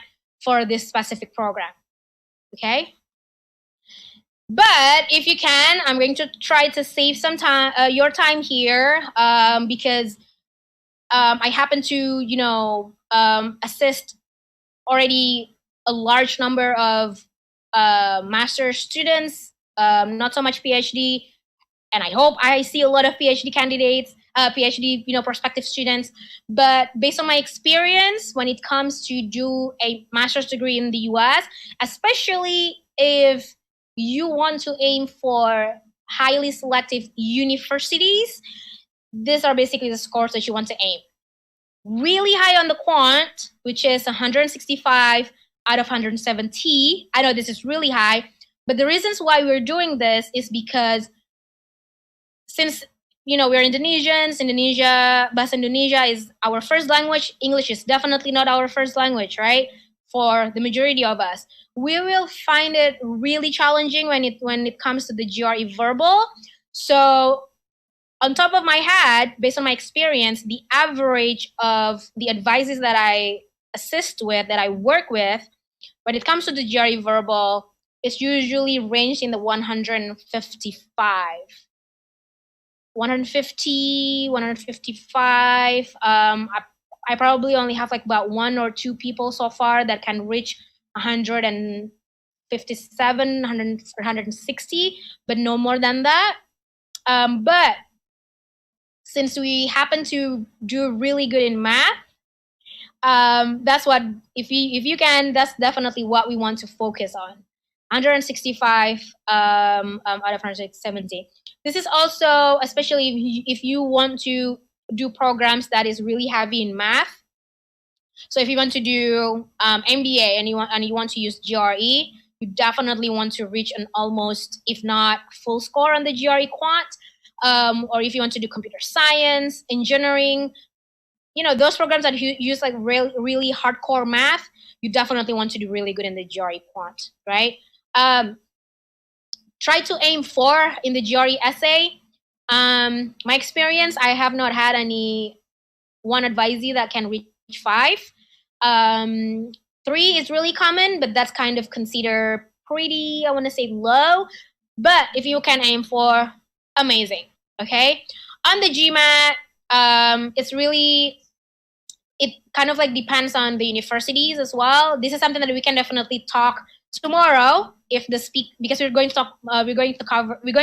for this specific program, okay? But if you can, I'm going to try to save some time, your time here, because I happen to, assist already a large number of master's students, not so much PhD. And I hope I see a lot of PhD candidates, PhD, prospective students. But based on my experience, when it comes to do a master's degree in the US, especially if you want to aim for highly selective universities, these are basically the scores that you want to aim. Really high on the quant, which is 165 out of 170. I know this is really high, but the reasons why we're doing this is because since we're Indonesians, Bahasa Indonesia is our first language. English is definitely not our first language, right? For the majority of us, we will find it really challenging when it comes to the GRE verbal. So, on top of my head, based on my experience, the average of the advices that I assist with, that I work with, when it comes to the GRE verbal, it's usually ranged in the 155. 150, 155. I probably only have like about 1 or 2 people so far that can reach 157, 160, but no more than that. But since we happen to do really good in math, that's what, if you can, that's definitely what we want to focus on. 165 out of 170. This is also, especially if you want to do programs that is really heavy in math. So if you want to do MBA and you want to use GRE, you definitely want to reach an almost, if not full score on the GRE quant. Or if you want to do computer science, engineering, those programs that use like really hardcore math, you definitely want to do really good in the GRE quant, right? Try to aim for, in the GRE essay, My experience, I have not had any one advisee that can reach 5. 3 is really common, but that's kind of considered pretty, I want to say, low. But if you can aim for, amazing. Okay. On the GMAT, it's really, it kind of like depends on the universities as well. This is something that we can definitely talk tomorrow if the because we're going to talk, we're going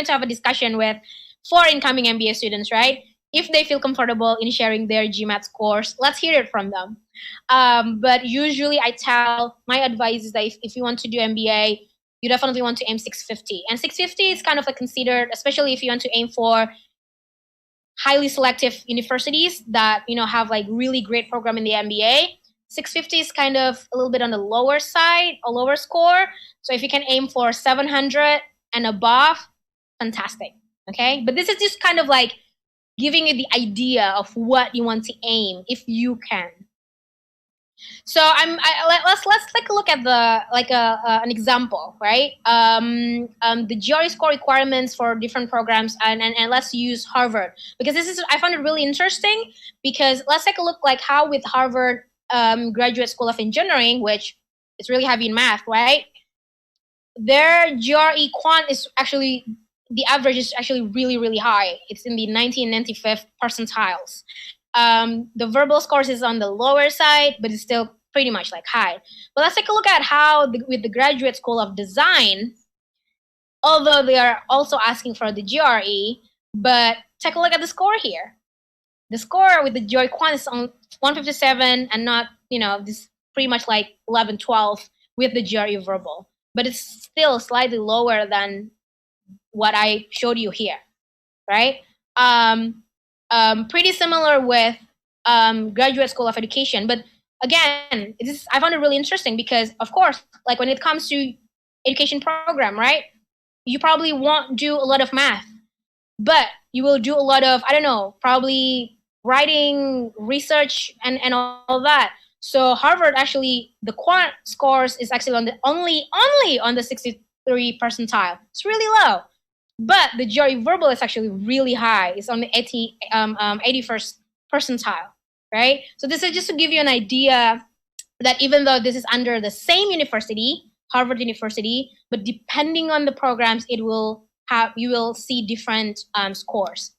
to have a discussion with 4 incoming MBA students, right? If they feel comfortable in sharing their GMAT scores, let's hear it from them. But usually I tell my advice is that if you want to do MBA, you definitely want to aim 650. And 650 is kind of like considered, especially if you want to aim for highly selective universities that, you know, have like really great program in the MBA. 650 is kind of a little bit on the lower side, a lower score. So if you can aim for 700 and above, fantastic. Okay. But this is just kind of like giving you the idea of what you want to aim if you can. So let's take a look at an example, right? The GRE score requirements for different programs, and let's use Harvard, because I found it really interesting, because let's take a look like how with Harvard Graduate School of Engineering, which is really heavy in math, right? Their GRE quant is actually, the average is actually really, really high. It's in the 95th percentiles. The verbal scores is on the lower side, but it's still pretty much like high. But let's take a look at how with the Graduate School of Design, although they are also asking for the GRE, but take a look at the score here. The score with the GRE quant is on 157 and not, you know, this pretty much like 11, 12 with the GRE verbal. But it's still slightly lower than what I showed you here, right? Pretty similar with Graduate School of Education. But again, I found it really interesting because, of course, like when it comes to education program, right? You probably won't do a lot of math, but you will do a lot of, I don't know, probably writing, research, and all that. So Harvard actually, the quant scores is actually on the only on the 63 percentile. It's really low. But the GRE verbal is actually really high. It's on the 81st percentile, right? So this is just to give you an idea that even though this is under the same university, Harvard University, but depending on the programs, you will see different scores.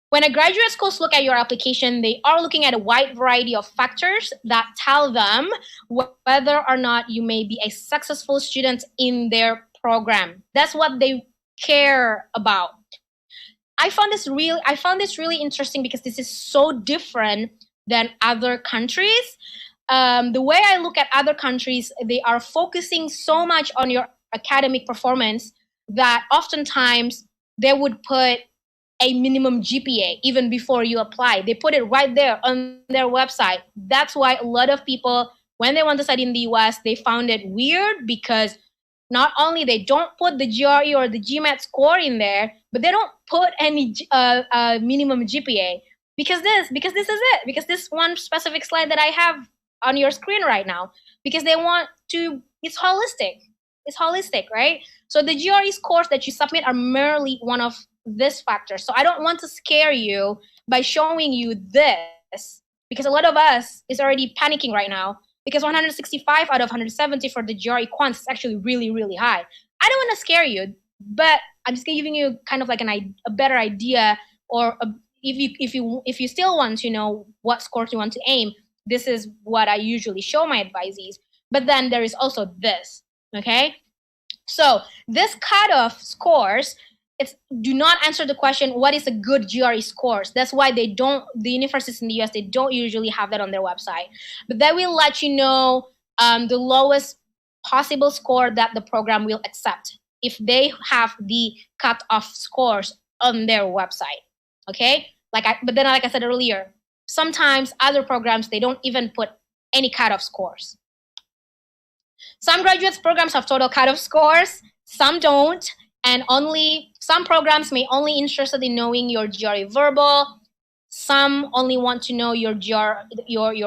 When a graduate schools look at your application, they are looking at a wide variety of factors that tell them whether or not you may be a successful student in their program. That's what they care about. I found this really interesting because this is so different than other countries. The way I look at other countries, they are focusing so much on your academic performance that oftentimes they would put a minimum GPA even before you apply. They put it right there on their website. That's why a lot of people, when they want to study in the US, they found it weird because not only they don't put the GRE or the GMAT score in there, but they don't put any minimum GPA because this is it. Because this one specific slide that I have on your screen right now, because they want to, it's holistic, right? So the GRE scores that you submit are merely one of this factor. So I don't want to scare you by showing you this, because a lot of us is already panicking right now because 165 out of 170 for the GRE quants is actually really, really high. I don't want to scare you, but I'm just giving you kind of like a better idea, or if you still want to know what scores you want to aim, this is what I usually show my advisees. But then there is also this, okay? So this cutoff scores, do not answer the question, what is a good GRE scores? That's why the universities in the US, they don't usually have that on their website. But they will let you know the lowest possible score that the program will accept if they have the cutoff scores on their website, okay? But then like I said earlier, sometimes other programs, they don't even put any cutoff scores. Some graduate programs have total cutoff scores, some don't. And some programs may only interested in knowing your GRE verbal. Some only want to know your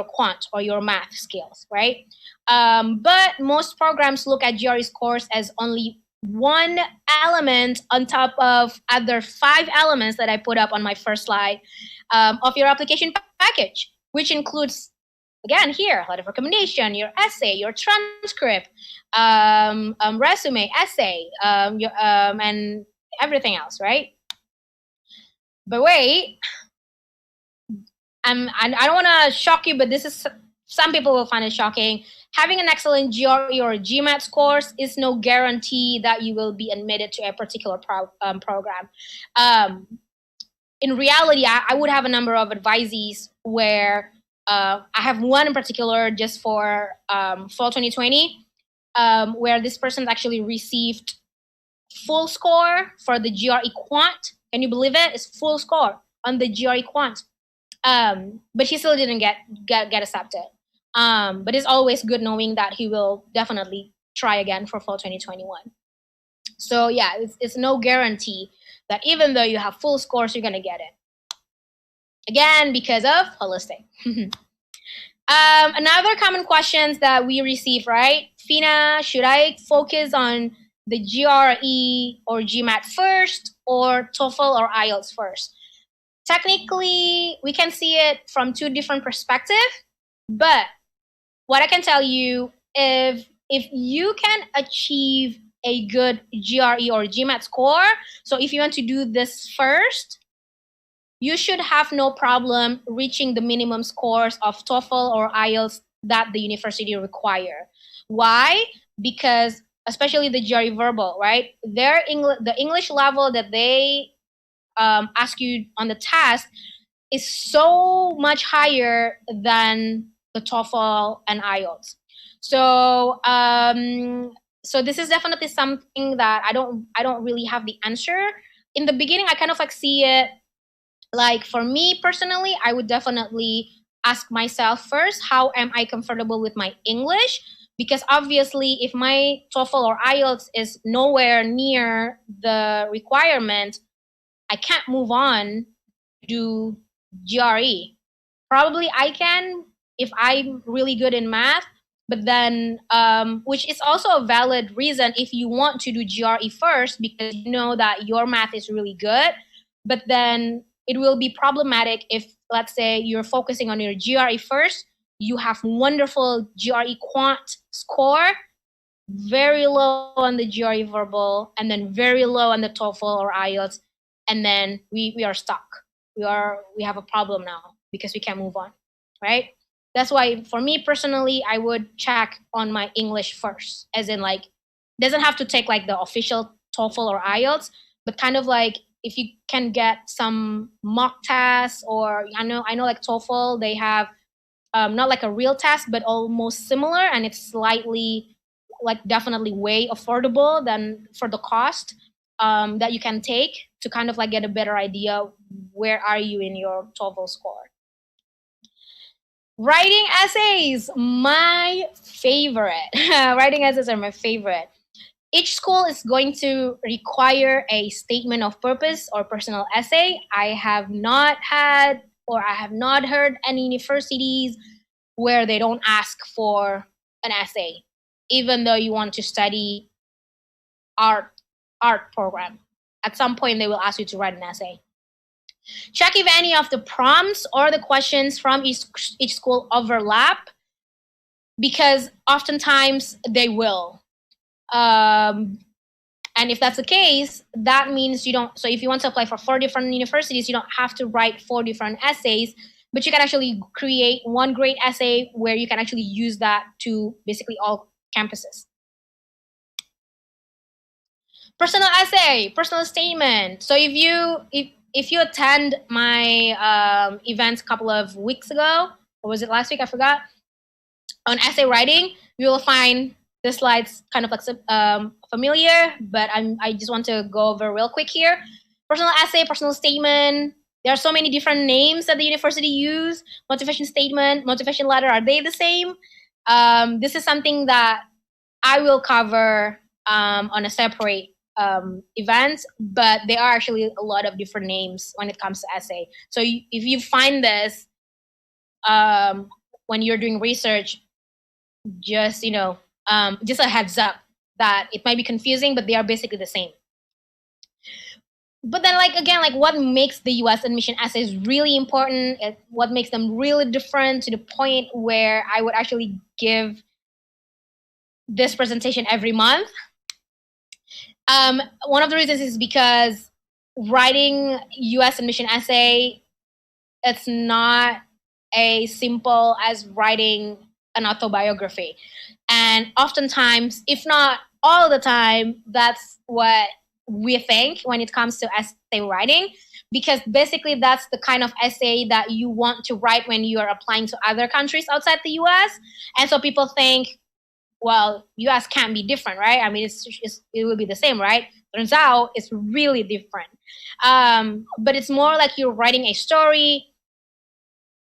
quant or your math skills, right? But most programs look at GRE scores as only one element on top of other 5 elements that I put up on my first slide of your application package, which includes, again, here, a lot of recommendation, your essay, your transcript, resume, essay, and everything else, right? But wait, I don't want to shock you, but this is, some people will find it shocking. Having an excellent GRE or GMAT scores is no guarantee that you will be admitted to a particular program. In reality, I would have a number of advisees where I have one in particular just for fall 2020, where this person actually received full score for the GRE Quant. Can you believe it? It's full score on the GRE Quant. But he still didn't get accepted. But it's always good knowing that he will definitely try again for fall 2021. So yeah, it's no guarantee that even though you have full scores, you're gonna get it. Again, because of holistic. Another common questions that we receive, right? Fina, should I focus on the GRE or GMAT first, or TOEFL or IELTS first? Technically, we can see it from 2 different perspectives, but what I can tell you, if you can achieve a good GRE or GMAT score, so if you want to do this first, you should have no problem reaching the minimum scores of TOEFL or IELTS that the university require. Why? Because especially the GRE verbal, right? The English level that they ask you on the test is so much higher than the TOEFL and IELTS. So so this is definitely something that I don't really have the answer. In the beginning, I kind of like see it like, for me personally, I would definitely ask myself first, how am I comfortable with my English? Because obviously, if my TOEFL or IELTS is nowhere near the requirement, I can't move on to do GRE. Probably I can if I'm really good in math, but then, which is also a valid reason if you want to do GRE first, because you know that your math is really good, but then it will be problematic if, let's say, you're focusing on your GRE first, you have wonderful GRE Quant score, very low on the GRE verbal, and then very low on the TOEFL or IELTS, and then we are stuck. We have a problem now because we can't move on, right? That's why for me personally, I would check on my English first, as in like, doesn't have to take like the official TOEFL or IELTS, but kind of like if you can get some mock tests, or I know like TOEFL, they have not like a real test, but almost similar, and it's slightly like definitely way affordable than for the cost that you can take to kind of like get a better idea where are you in your TOEFL score. Writing essays, my favorite. Writing essays are my favorite. Each school is going to require a statement of purpose or personal essay. I have not heard any universities where they don't ask for an essay, even though you want to study art program. At some point, they will ask you to write an essay. Check if any of the prompts or the questions from each school overlap, because oftentimes they will. And if that's the case, that means you don't. So if you want to apply for 4 different universities, you don't have to write 4 different essays, but you can actually create one great essay where you can actually use that to basically all campuses. Personal essay, personal statement. So if you attend my events a couple of weeks ago, or was it last week? I forgot. On essay writing, you will find the slides kind of like familiar, but I just want to go over real quick here. Personal essay, personal statement. There are so many different names that the university use. Motivation statement, motivation letter, are they the same? This is something that I will cover on a separate event, but there are actually a lot of different names when it comes to essay. So if you find this when you're doing research, just just a heads up, that it might be confusing, but they are basically the same. But then, like, again, like, what makes the US admission essays really important, what makes them really different to the point where I would actually give this presentation every month. One of the reasons is because writing US admission essay, it's not as simple as writing an autobiography. And oftentimes, if not all the time, that's what we think when it comes to essay writing, because basically that's the kind of essay that you want to write when you are applying to other countries outside the US. And so people think, well, US can't be different, right? I mean, it will be the same, right? Turns out it's really different. But it's more like you're writing a story,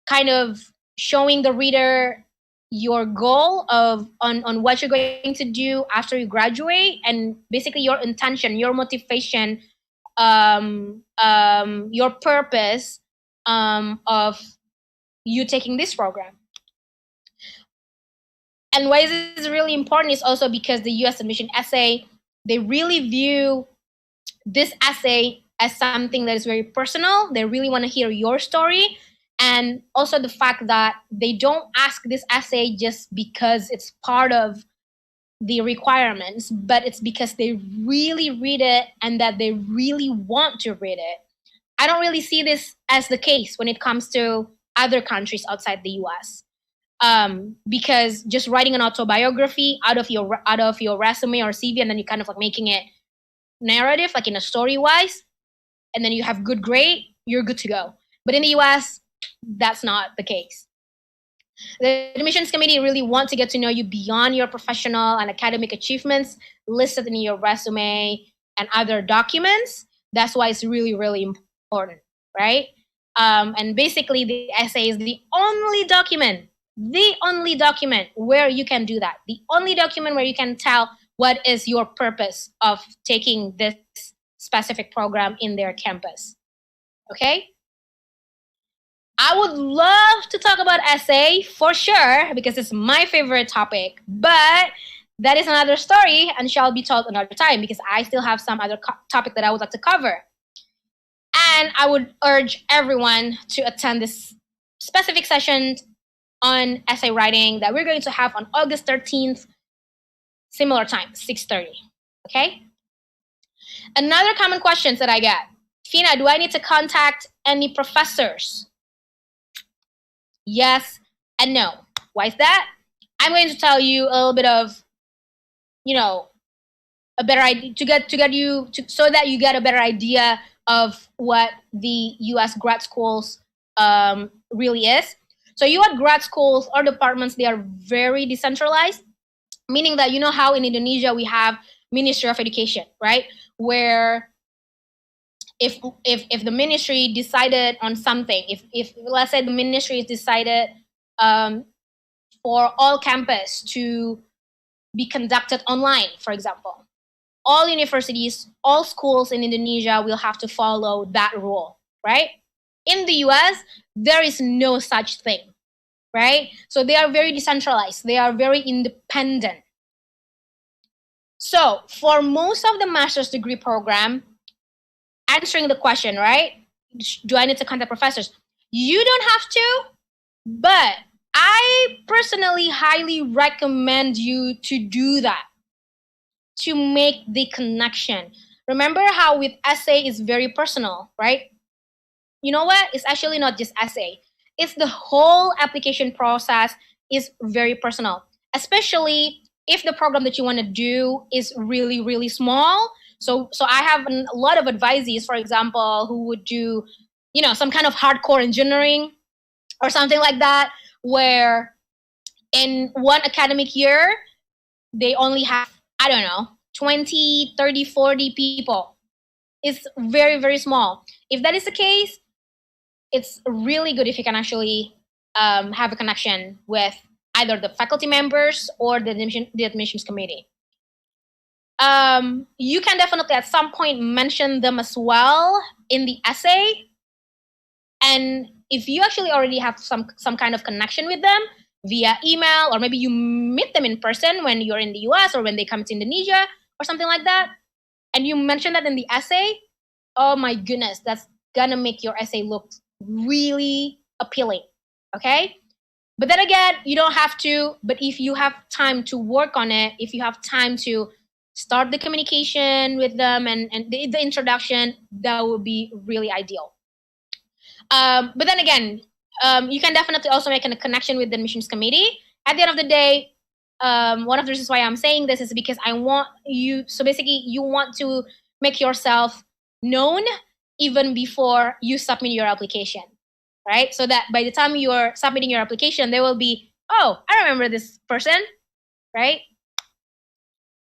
kind of showing the reader your goal on what you're going to do after you graduate, and basically your intention, your motivation, your purpose of you taking this program. And why this is really important is also because the US admission essay, they really view this essay as something that is very personal. They really want to hear your story. And also the fact that they don't ask this essay just because it's part of the requirements, but it's because they really read it and that they really want to read it. I don't really see this as the case when it comes to other countries outside the US. Because just writing an autobiography out of your resume or CV, and then you kind of like making it narrative, like in a story wise, and then you have good grade, you're good to go. But in the US, that's not the case. The admissions committee really want to get to know you beyond your professional and academic achievements listed in your resume and other documents. That's why it's really, really important, right? And basically, the essay is the only document where you can do that. The only document where you can tell what is your purpose of taking this specific program in their campus. Okay? I would love to talk about essay for sure, because it's my favorite topic, but that is another story and shall be told another time, because I still have some other topic that I would like to cover. And I would urge everyone to attend this specific session on essay writing that we're going to have on August 13th, similar time, 6:30, okay? Another common questions that I get, Fina, do I need to contact any professors? Yes and no. Why is that? I'm going to tell you a little bit of, a better idea so that you get a better idea of what the U.S. grad schools really is. So U.S. grad schools or departments, they are very decentralized, meaning that how in Indonesia we have Ministry of Education, right? Where if the ministry decided on something, if let's say the ministry is decided for all campus to be conducted online, for example, all universities, all schools in Indonesia will have to follow that rule, right? In the US, there is no such thing, right? So they are very decentralized. They are very independent. So for most of the master's degree program, answering the question, right? Do I need to contact professors? You don't have to, but I personally highly recommend you to do that, to make the connection. Remember how with essay is very personal, right? You know what? It's actually not just essay. It's the whole application process is very personal, especially if the program that you want to do is really, really small. So I have a lot of advisees, for example, who would do, some kind of hardcore engineering or something like that, where in one academic year, they only have, 20, 30, 40 people. It's very, very small. If that is the case, it's really good if you can actually have a connection with either the faculty members or the admissions committee. You can definitely at some point mention them as well in the essay. And if you actually already have some kind of connection with them, via email, or maybe you meet them in person when you're in the US or when they come to Indonesia or something like that, and you mention that in the essay, oh my goodness, that's gonna make your essay look really appealing, okay? But then again, you don't have to, but if you have time to work on it, if you have time to start the communication with them and the introduction, that would be really ideal. But then again, you can definitely also make a connection with the admissions committee. At the end of the day, one of the reasons why I'm saying this is because I want you, so basically you want to make yourself known even before you submit your application, right? So that by the time you're submitting your application, there will be, oh, I remember this person, right?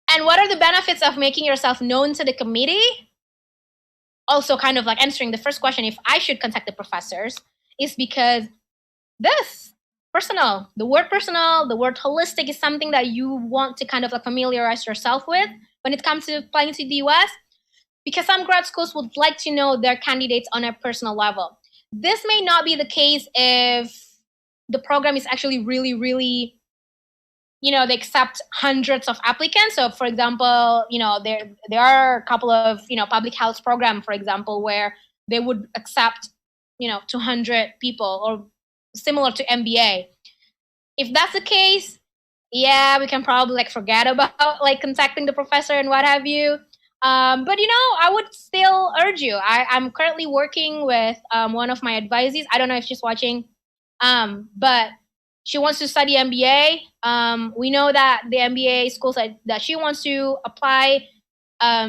And what are the benefits of making yourself known to the committee? Also kind of like answering the first question, if I should contact the professors, is because this personal, the word holistic is something that you want to kind of like familiarize yourself with when it comes to applying to the US, because some grad schools would like to know their candidates on a personal level. This may not be the case if the program is actually really, really, you know, they accept hundreds of applicants. So for example, you know, there are a couple of, you know, public health program, for example, where they would accept, you know, 200 people, or similar to MBA. If that's the case, yeah, we can probably like forget about like contacting the professor and what have you. But you know, I would still urge you. I'm currently working with one of my advisees. I don't know if she's watching, but she wants to study MBA. We know that the MBA schools that she wants to apply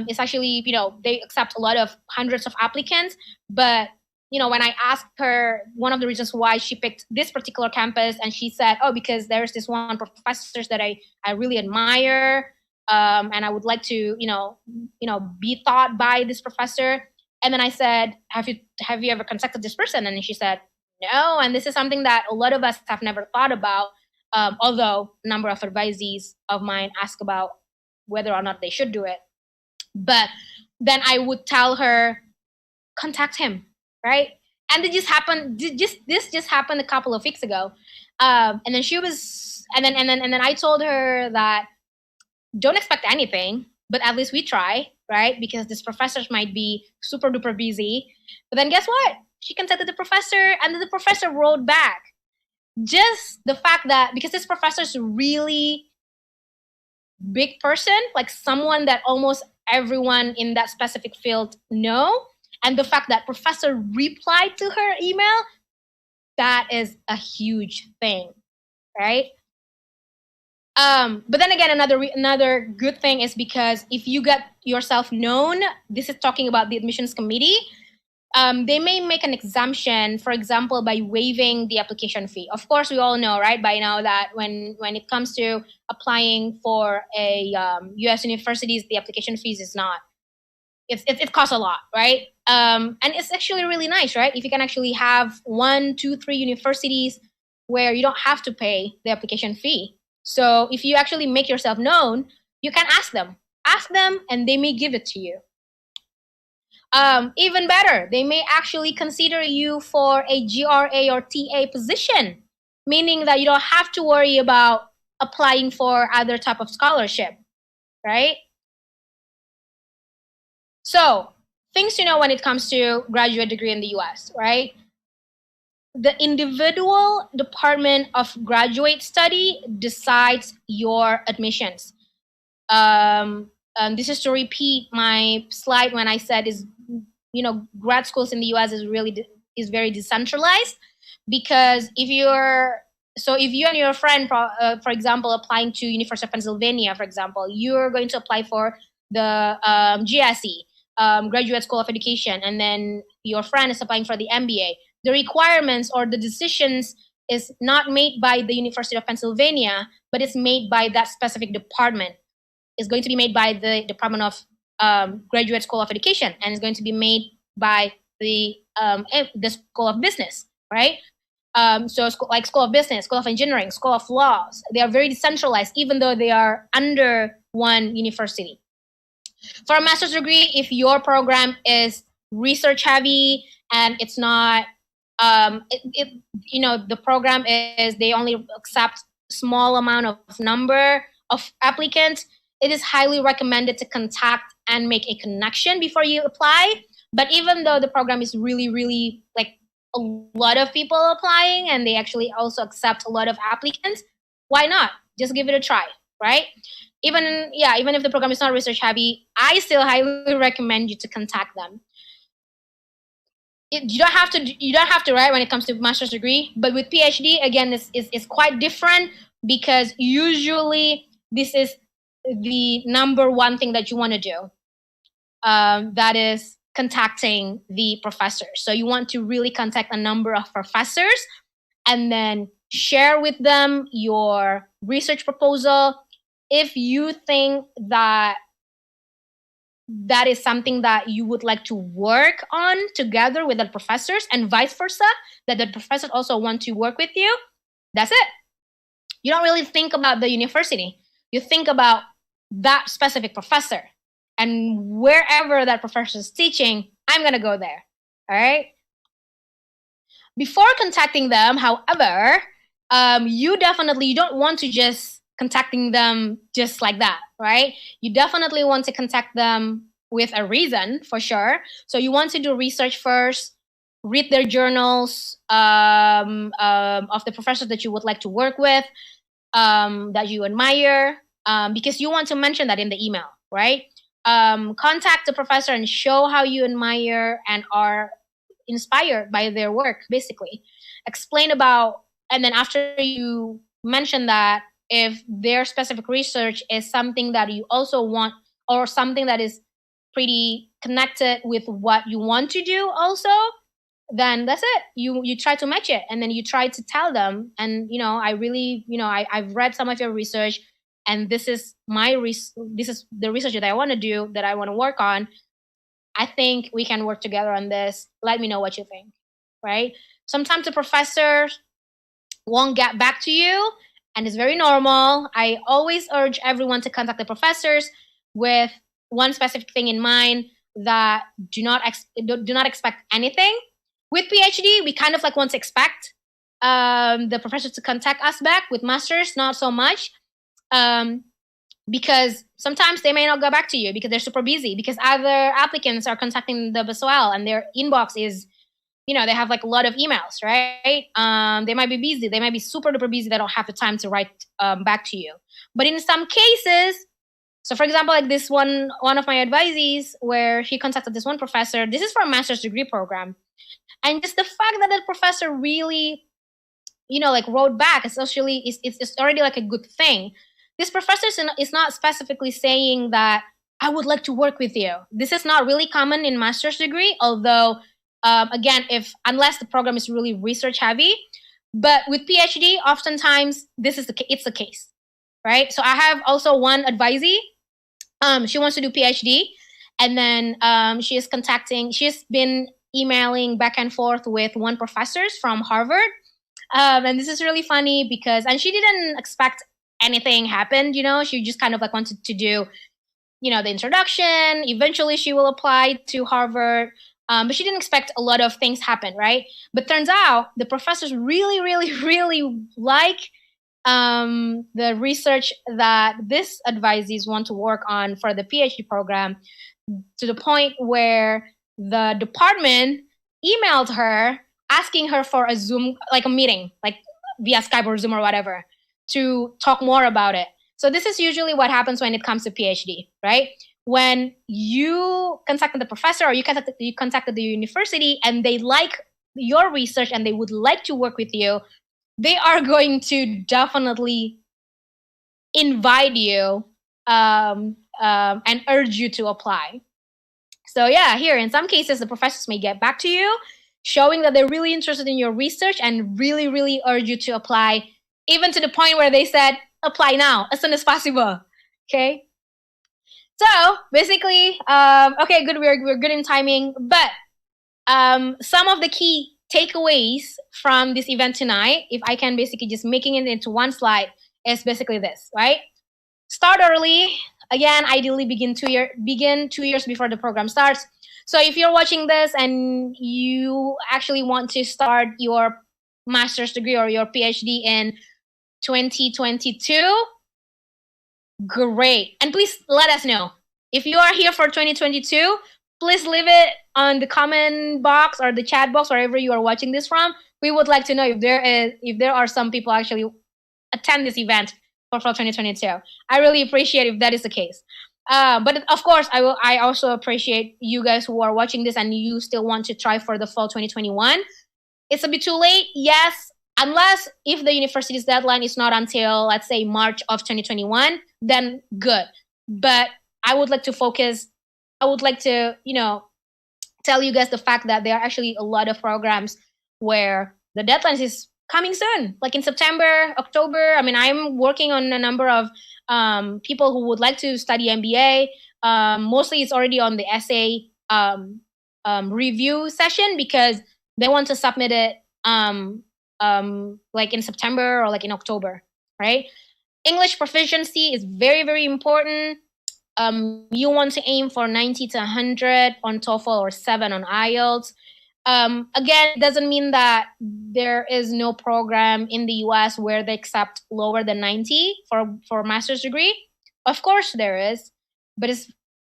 is actually, you know, they accept a lot of hundreds of applicants. But, you know, when I asked her one of the reasons why she picked this particular campus, and she said, oh, because there's this one professor that I really admire, and I would like to, you know, be taught by this professor. And then I said, have you ever contacted this person? And she said, no, and this is something that a lot of us have never thought about, although a number of advisees of mine ask about whether or not they should do it. But then I would tell her, contact him, right? And it just happened. This just happened a couple of weeks ago, and then she was, and then I told her that don't expect anything, but at least we try, right? Because this professor might be super duper busy. But then guess what? She contacted the professor, and then the professor wrote back. Just the fact that, because this professor is a really big person, like someone that almost everyone in that specific field know, and the fact that professor replied to her email, that is a huge thing, right? But then again, another good thing is because if you get yourself known, this is talking about the admissions committee, they may make an exemption, for example, by waiving the application fee. Of course, we all know, right, by now that when it comes to applying for a U.S. universities, the application fees is not, it costs a lot, right? And it's actually really nice, right? If you can actually have 1, 2, 3 universities where you don't have to pay the application fee. So if you actually make yourself known, you can ask them, and they may give it to you. Even better, they may actually consider you for a GRA or TA position, meaning that you don't have to worry about applying for other type of scholarship, right? So, things to know when it comes to graduate degree in the US, right? The individual Department of Graduate Study decides your admissions. This is to repeat my slide when I said is, you know, grad schools in the US is very decentralized, because if you and your friend, for example, applying to University of Pennsylvania, for example, you're going to apply for the GSE, Graduate School of Education, and then your friend is applying for the MBA. The requirements or the decisions is not made by the University of Pennsylvania, but it's made by that specific department. It's going to be made by the Department of Graduate School of Education, and it's going to be made by the School of Business, right? So like School of Business, School of Engineering, School of Laws, they are very decentralized, even though they are under one university. For a master's degree, if your program is research heavy and it's not The program is they only accept small amount of number of applicants. It is highly recommended to contact and make a connection before you apply. But even though the program is really, really like a lot of people applying and they actually also accept a lot of applicants, why not? Just give it a try, right? Even if the program is not research heavy, I still highly recommend you to contact them. You don't have to, right, when it comes to master's degree, but with PhD, again, is quite different because usually this is the number one thing that you want to do. That is contacting the professors. So you want to really contact a number of professors and then share with them your research proposal. If you think that is something that you would like to work on together with the professors and vice versa, that the professors also want to work with you, that's it. You don't really think about the university. You think about that specific professor. And wherever that professor is teaching, I'm going to go there. All right? Before contacting them, however, you don't want to just contacting them just like that, right? You definitely want to contact them with a reason, for sure. So you want to do research first, read their journals of the professors that you would like to work with, that you admire, because you want to mention that in the email, right? Contact the professor and show how you admire and are inspired by their work, basically. Explain about, and then after you mention that, if their specific research is something that you also want or something that is pretty connected with what you want to do also, then that's it. You try to match it, and then you try to tell them, and I've read some of your research, and this is the research that I want to do, that I want to work on. I think we can work together on this. Let me know what you think, right? Sometimes the professors won't get back to you, and it's very normal. I always urge everyone to contact the professors with one specific thing in mind, that do not expect anything. With PhD, we kind of like want to expect the professors to contact us back. With masters, not so much, because sometimes they may not go back to you because they're super busy, because other applicants are contacting them as well, and their inbox is, they have like a lot of emails, right? They might be busy. They might be super duper busy. They don't have the time to write back to you. But in some cases, so for example, like this one of my advisees, where he contacted this one professor, this is for a master's degree program. And just the fact that the professor really, wrote back, it's already like a good thing. This professor is not specifically saying that I would like to work with you. This is not really common in master's degree, although, again, unless the program is really research heavy. But with PhD, oftentimes it's the case, right? So I have also one advisee. She wants to do PhD, and then she's been emailing back and forth with one professor from Harvard. And this is really funny and she didn't expect anything happened, she just kind of like wanted to do, the introduction. Eventually she will apply to Harvard, but she didn't expect a lot of things happen, right? But turns out the professors really, really, really like the research that this advisees want to work on for the PhD program, to the point where the department emailed her asking her for a Zoom, like a meeting, like via Skype or Zoom or whatever, to talk more about it. So this is usually what happens when it comes to PhD, right? When you contacted the professor or you contacted the university and they like your research and they would like to work with you, they are going to definitely invite you and urge you to apply. So yeah, here, in some cases, the professors may get back to you, showing that they're really interested in your research and really, really urge you to apply, even to the point where they said, apply now, as soon as possible, okay? So basically, okay, good, we're good in timing, but some of the key takeaways from this event tonight, if I can basically just making it into one slide, is basically this, right? Start early. Again, ideally begin 2 years before the program starts. So if you're watching this and you actually want to start your master's degree or your PhD in 2022, great. And please let us know. If you are here for 2022, please leave it on the comment box or the chat box, wherever you are watching this from. We would like to know if there are some people actually attend this event for fall 2022. I really appreciate if that is the case. But of course, I also appreciate you guys who are watching this and you still want to try for the fall 2021. It's a bit too late, yes, unless if the university's deadline is not until, let's say, March of 2021, then good. But I would like to tell you guys the fact that there are actually a lot of programs where the deadline is coming soon, like in September, October. I mean, I'm working on a number of people who would like to study MBA. Mostly it's already on the essay review session because they want to submit it like in September or like in October, right? English proficiency is very, very important. You want to aim for 90 to 100 on TOEFL or 7 on IELTS. Again, it doesn't mean that there is no program in the US where they accept lower than 90 for a master's degree. Of course there is, but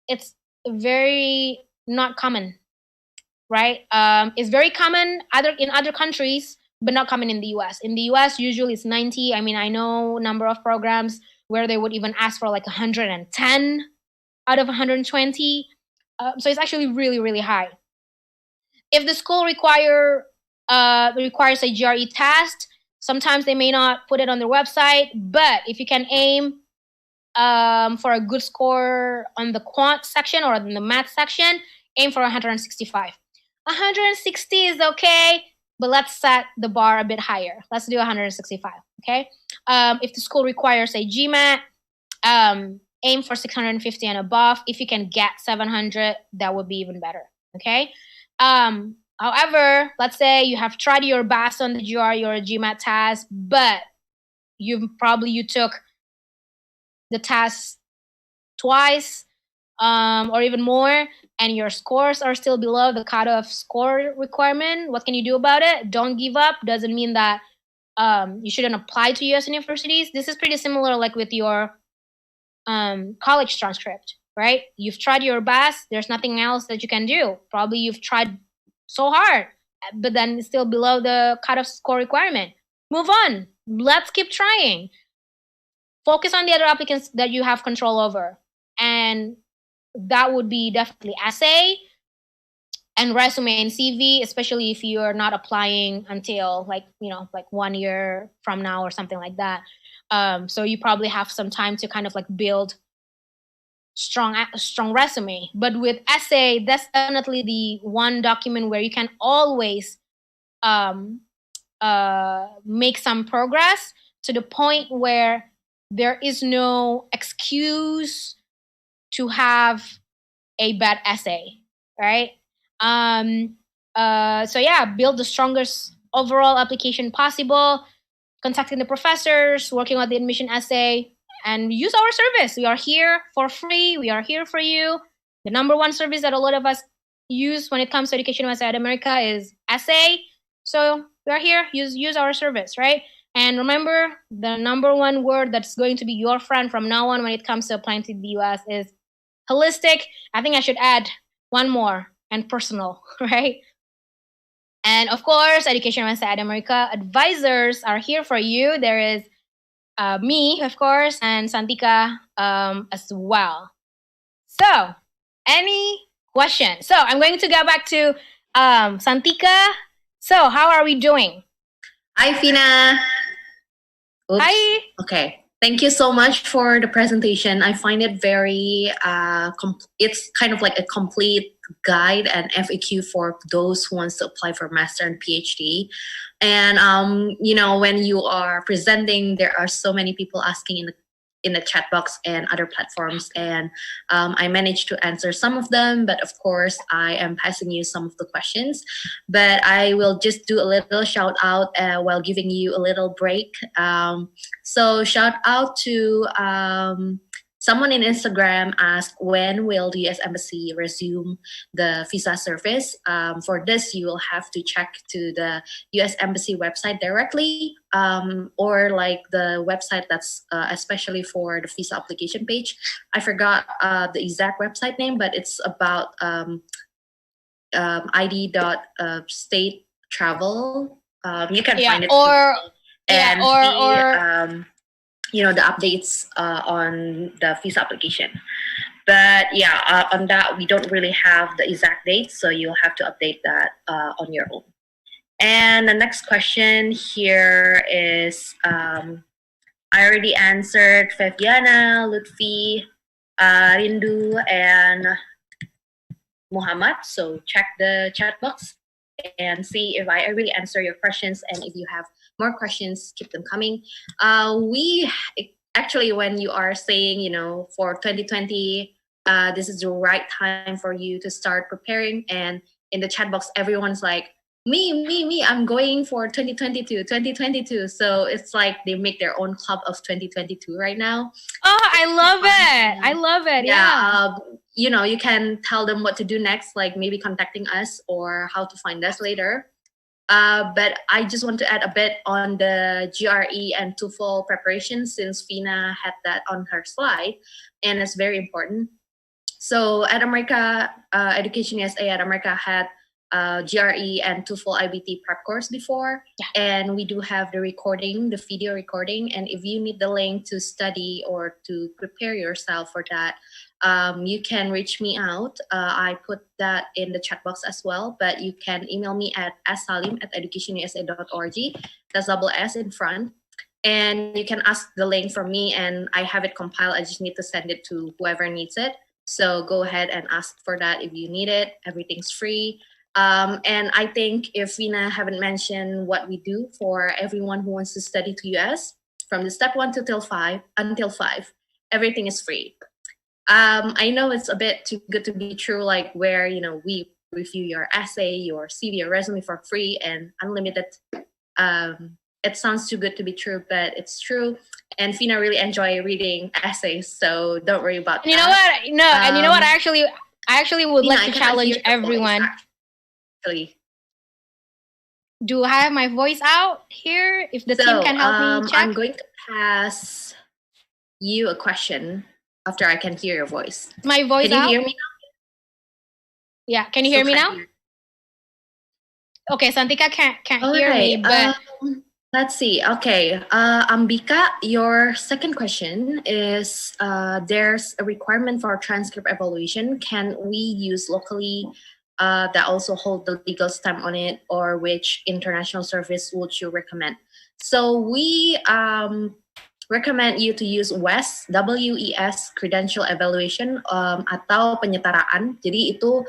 it's very not common, right? It's very common in other countries, but not common in the US. In the US, usually it's 90. I mean, I know a number of programs where they would even ask for like 110 out of 120. So it's actually really, really high. If the school requires a GRE test, sometimes they may not put it on their website, but if you can aim for a good score on the quant section or in the math section, aim for 165. 160 is okay, but let's set the bar a bit higher. Let's do 165, okay? If the school requires a GMAT, aim for 650 and above. If you can get 700, that would be even better, okay? However, let's say you have tried your best on the GRE or a GMAT test, but you took the test twice or even more, and your scores are still below the cutoff score requirement. What can you do about it? Don't give up. Doesn't mean that you shouldn't apply to US universities. This is pretty similar like with your college transcript, right? You've tried your best. There's nothing else that you can do. Probably you've tried so hard, but then it's still below the cutoff score requirement. Move on. Let's keep trying. Focus on the other applicants that you have control over. And that would be definitely essay and resume and CV, especially if you're not applying until like 1 year from now or something like that. So you probably have some time to kind of like build strong resume. But with essay, that's definitely the one document where you can always make some progress to the point where there is no excuse to have a bad essay, right? So yeah, build the strongest overall application possible, contacting the professors, working on the admission essay, and use our service. We are here for free. We are here for you. The number one service that a lot of us use when it comes to EducationUSA at America is essay. So we are here. Use our service, right? And remember, the number one word that's going to be your friend from now on when it comes to applying to the US is holistic. I think I should add one more, and personal, right? And of course, EducationUSA at America advisors are here for you. There is me, of course, and Santika as well. So, any questions? So, I'm going to go back to Santika. So, how are we doing? Hi, Fina. Oops. Hi. Okay. Thank you so much for the presentation. I find it very, it's kind of like a complete guide and FAQ for those who wants to apply for master and PhD. And, when you are presenting, there are so many people asking in the chat box and other platforms. And I managed to answer some of them, but of course I am passing you some of the questions, but I will just do a little shout out while giving you a little break. So shout out to Someone in Instagram asked, when will the US Embassy resume the visa service? For this, you will have to check to the US Embassy website directly, or like the website that's especially for the visa application page. I forgot the exact website name, but it's about id.state travel. You can find it. The updates on the visa application. But yeah, on that, we don't really have the exact date, so you'll have to update that on your own. And the next question here is, I already answered Feviana, Lutfi, Rindu, and Muhammad. So check the chat box and see if I really answer your questions. And if you have more questions, keep them coming. We actually, when you are saying, for 2020, this is the right time for you to start preparing. And in the chat box, everyone's like, me, I'm going for 2022. So it's like they make their own club of 2022 right now. Oh, I love it. Yeah. You can tell them what to do next, like maybe contacting us or how to find us later. But I just want to add a bit on the GRE and TOEFL preparation, since Fina had that on her slide, and it's very important. So at America, EducationUSA at America had GRE and TOEFL IBT prep course before, and we do have the recording, the video recording. And if you need the link to study or to prepare yourself for that, you can reach me out. I put that in the chat box as well, but you can email me at salim@educationusa.org. That's double S in front. And you can ask the link from me, and I have it compiled. I just need to send it to whoever needs it. So go ahead and ask for that if you need it. Everything's free. And I think if Vina haven't mentioned what we do for everyone who wants to study to US, from the step 1 until 5, everything is free. I know it's a bit too good to be true, like where, we review your essay, your CV, your resume for free and unlimited. It sounds too good to be true, but it's true. And Fina really enjoy reading essays, so don't worry about that. And you know what? I actually would like to challenge everyone. Do I have my voice out here? If the team can help me check. I'm going to pass you a question after I can hear your voice. My voice out? Can you hear me now? Yeah, can you hear me now? Okay, Santika can't hear me, but... let's see. Okay, Ambika, your second question is, there's a requirement for transcript evaluation. Can we use locally that also hold the legal stamp on it, or which international service would you recommend? So we recommend you to use WES, WES credential evaluation, atau penyetaraan. Jadi itu,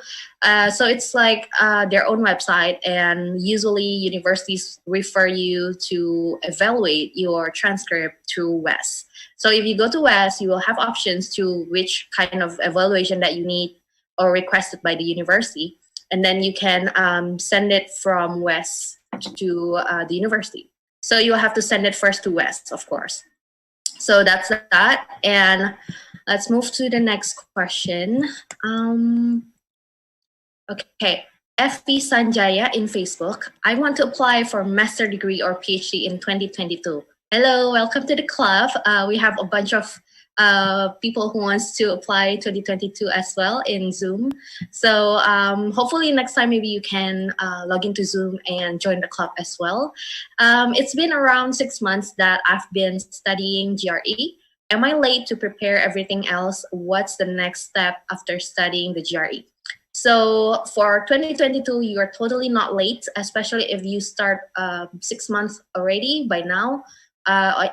so it's like their own website, and usually universities refer you to evaluate your transcript through WES. So if you go to WES, you will have options to which kind of evaluation that you need or requested by the university, and then you can send it from WES to the university. So you have to send it first to WES, of course. So that's that. And let's move to the next question. Okay, FP Sanjaya in Facebook. I want to apply for master degree or PhD in 2022. Hello, welcome to the club. We have a bunch of people who wants to apply 2022 as well in Zoom. So hopefully next time maybe you can log into Zoom and join the club as well. It's been around 6 months that I've been studying GRE. Am I late to prepare everything else? What's the next step after studying the GRE? So for 2022, you are totally not late, especially if you start 6 months already by now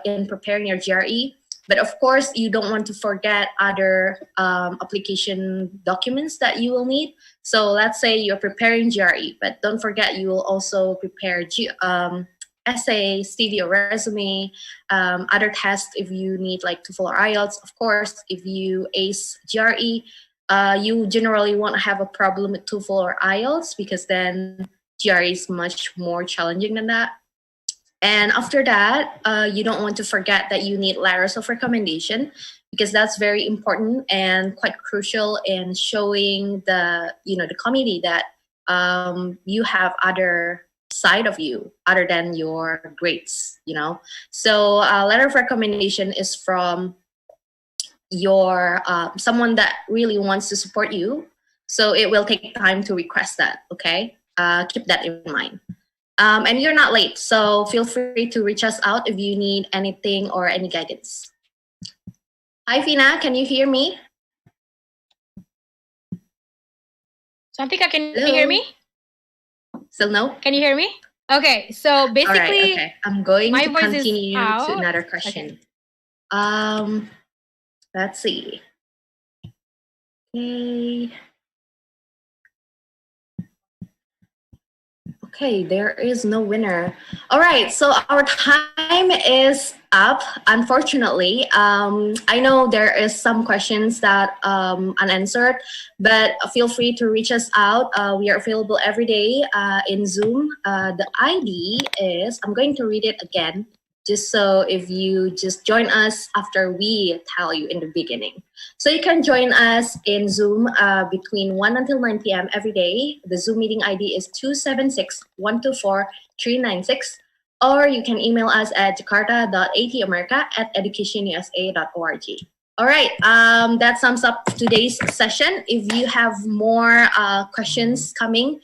in preparing your GRE. But of course, you don't want to forget other application documents that you will need. So let's say you're preparing GRE, but don't forget you will also prepare essay, CV or resume, other tests if you need like TOEFL or IELTS. Of course, if you ace GRE, you generally won't have a problem with TOEFL or IELTS because then GRE is much more challenging than that. And after that, you don't want to forget that you need letters of recommendation, because that's very important and quite crucial in showing the committee that you have other side of you other than your grades. So letter of recommendation is from your someone that really wants to support you. So it will take time to request that. Okay, keep that in mind. And you're not late, so feel free to reach us out if you need anything or any guidance. Hi, Fina, can you hear me? Santika, can Hello? you hear me? Still no? Can you hear me? Okay, so basically, all right, okay. I'm going my to voice is continue out. to another question. Okay. Let's see. Okay. Okay, there is no winner. All right, so our time is up, unfortunately. I know there is some questions that unanswered, but feel free to reach us out. We are available every day in Zoom. The ID is, I'm going to read it again, just so if you just join us after we tell you in the beginning. So you can join us in Zoom between 1 until 9 p.m. every day. The Zoom meeting ID is 276-124-396. Or you can email us at jakarta.atamerica@educationusa.org. All right, that sums up today's session. If you have more questions coming,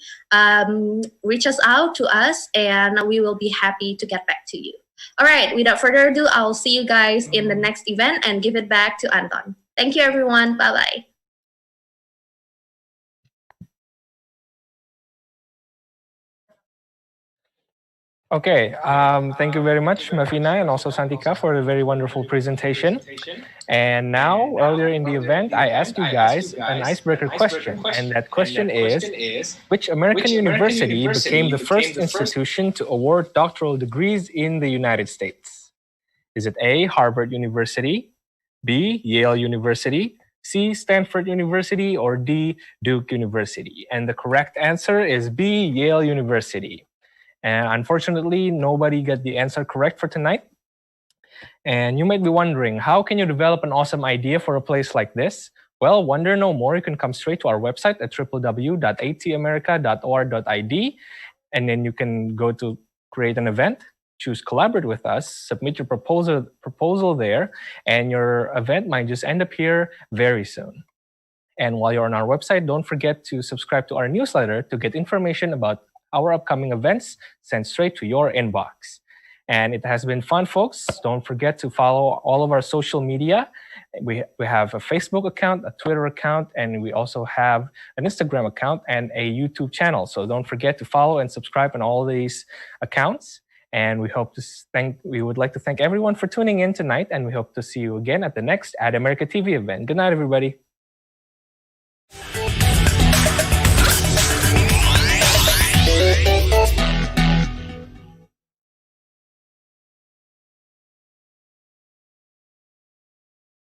reach us out to us and we will be happy to get back to you. All right, without further ado, I'll see you guys in the next event and give it back to Anton. Thank you, everyone. Bye-bye. Okay, thank you very much, Mafina, and also Santika for a very wonderful presentation. And now, earlier in the event, I asked you guys an icebreaker question. And that question is, which American university became the first institution to award doctoral degrees in the United States? Is it A, Harvard University, B, Yale University, C, Stanford University, or D, Duke University? And the correct answer is B, Yale University. And unfortunately, nobody got the answer correct for tonight. And you might be wondering, how can you develop an awesome idea for a place like this? Well, wonder no more. You can come straight to our website at www.atamerica.org.id. And then you can go to create an event, choose collaborate with us, submit your proposal there, and your event might just end up here very soon. And while you're on our website, don't forget to subscribe to our newsletter to get information about our upcoming events sent straight to your inbox. And it has been fun, folks. Don't forget to follow all of our social media. We have a Facebook account, a Twitter account, and we also have an Instagram account and a YouTube channel. So don't forget to follow and subscribe on all these accounts. And we would like to thank everyone for tuning in tonight, and we hope to see you again at the next Ad America TV event. Good night, everybody.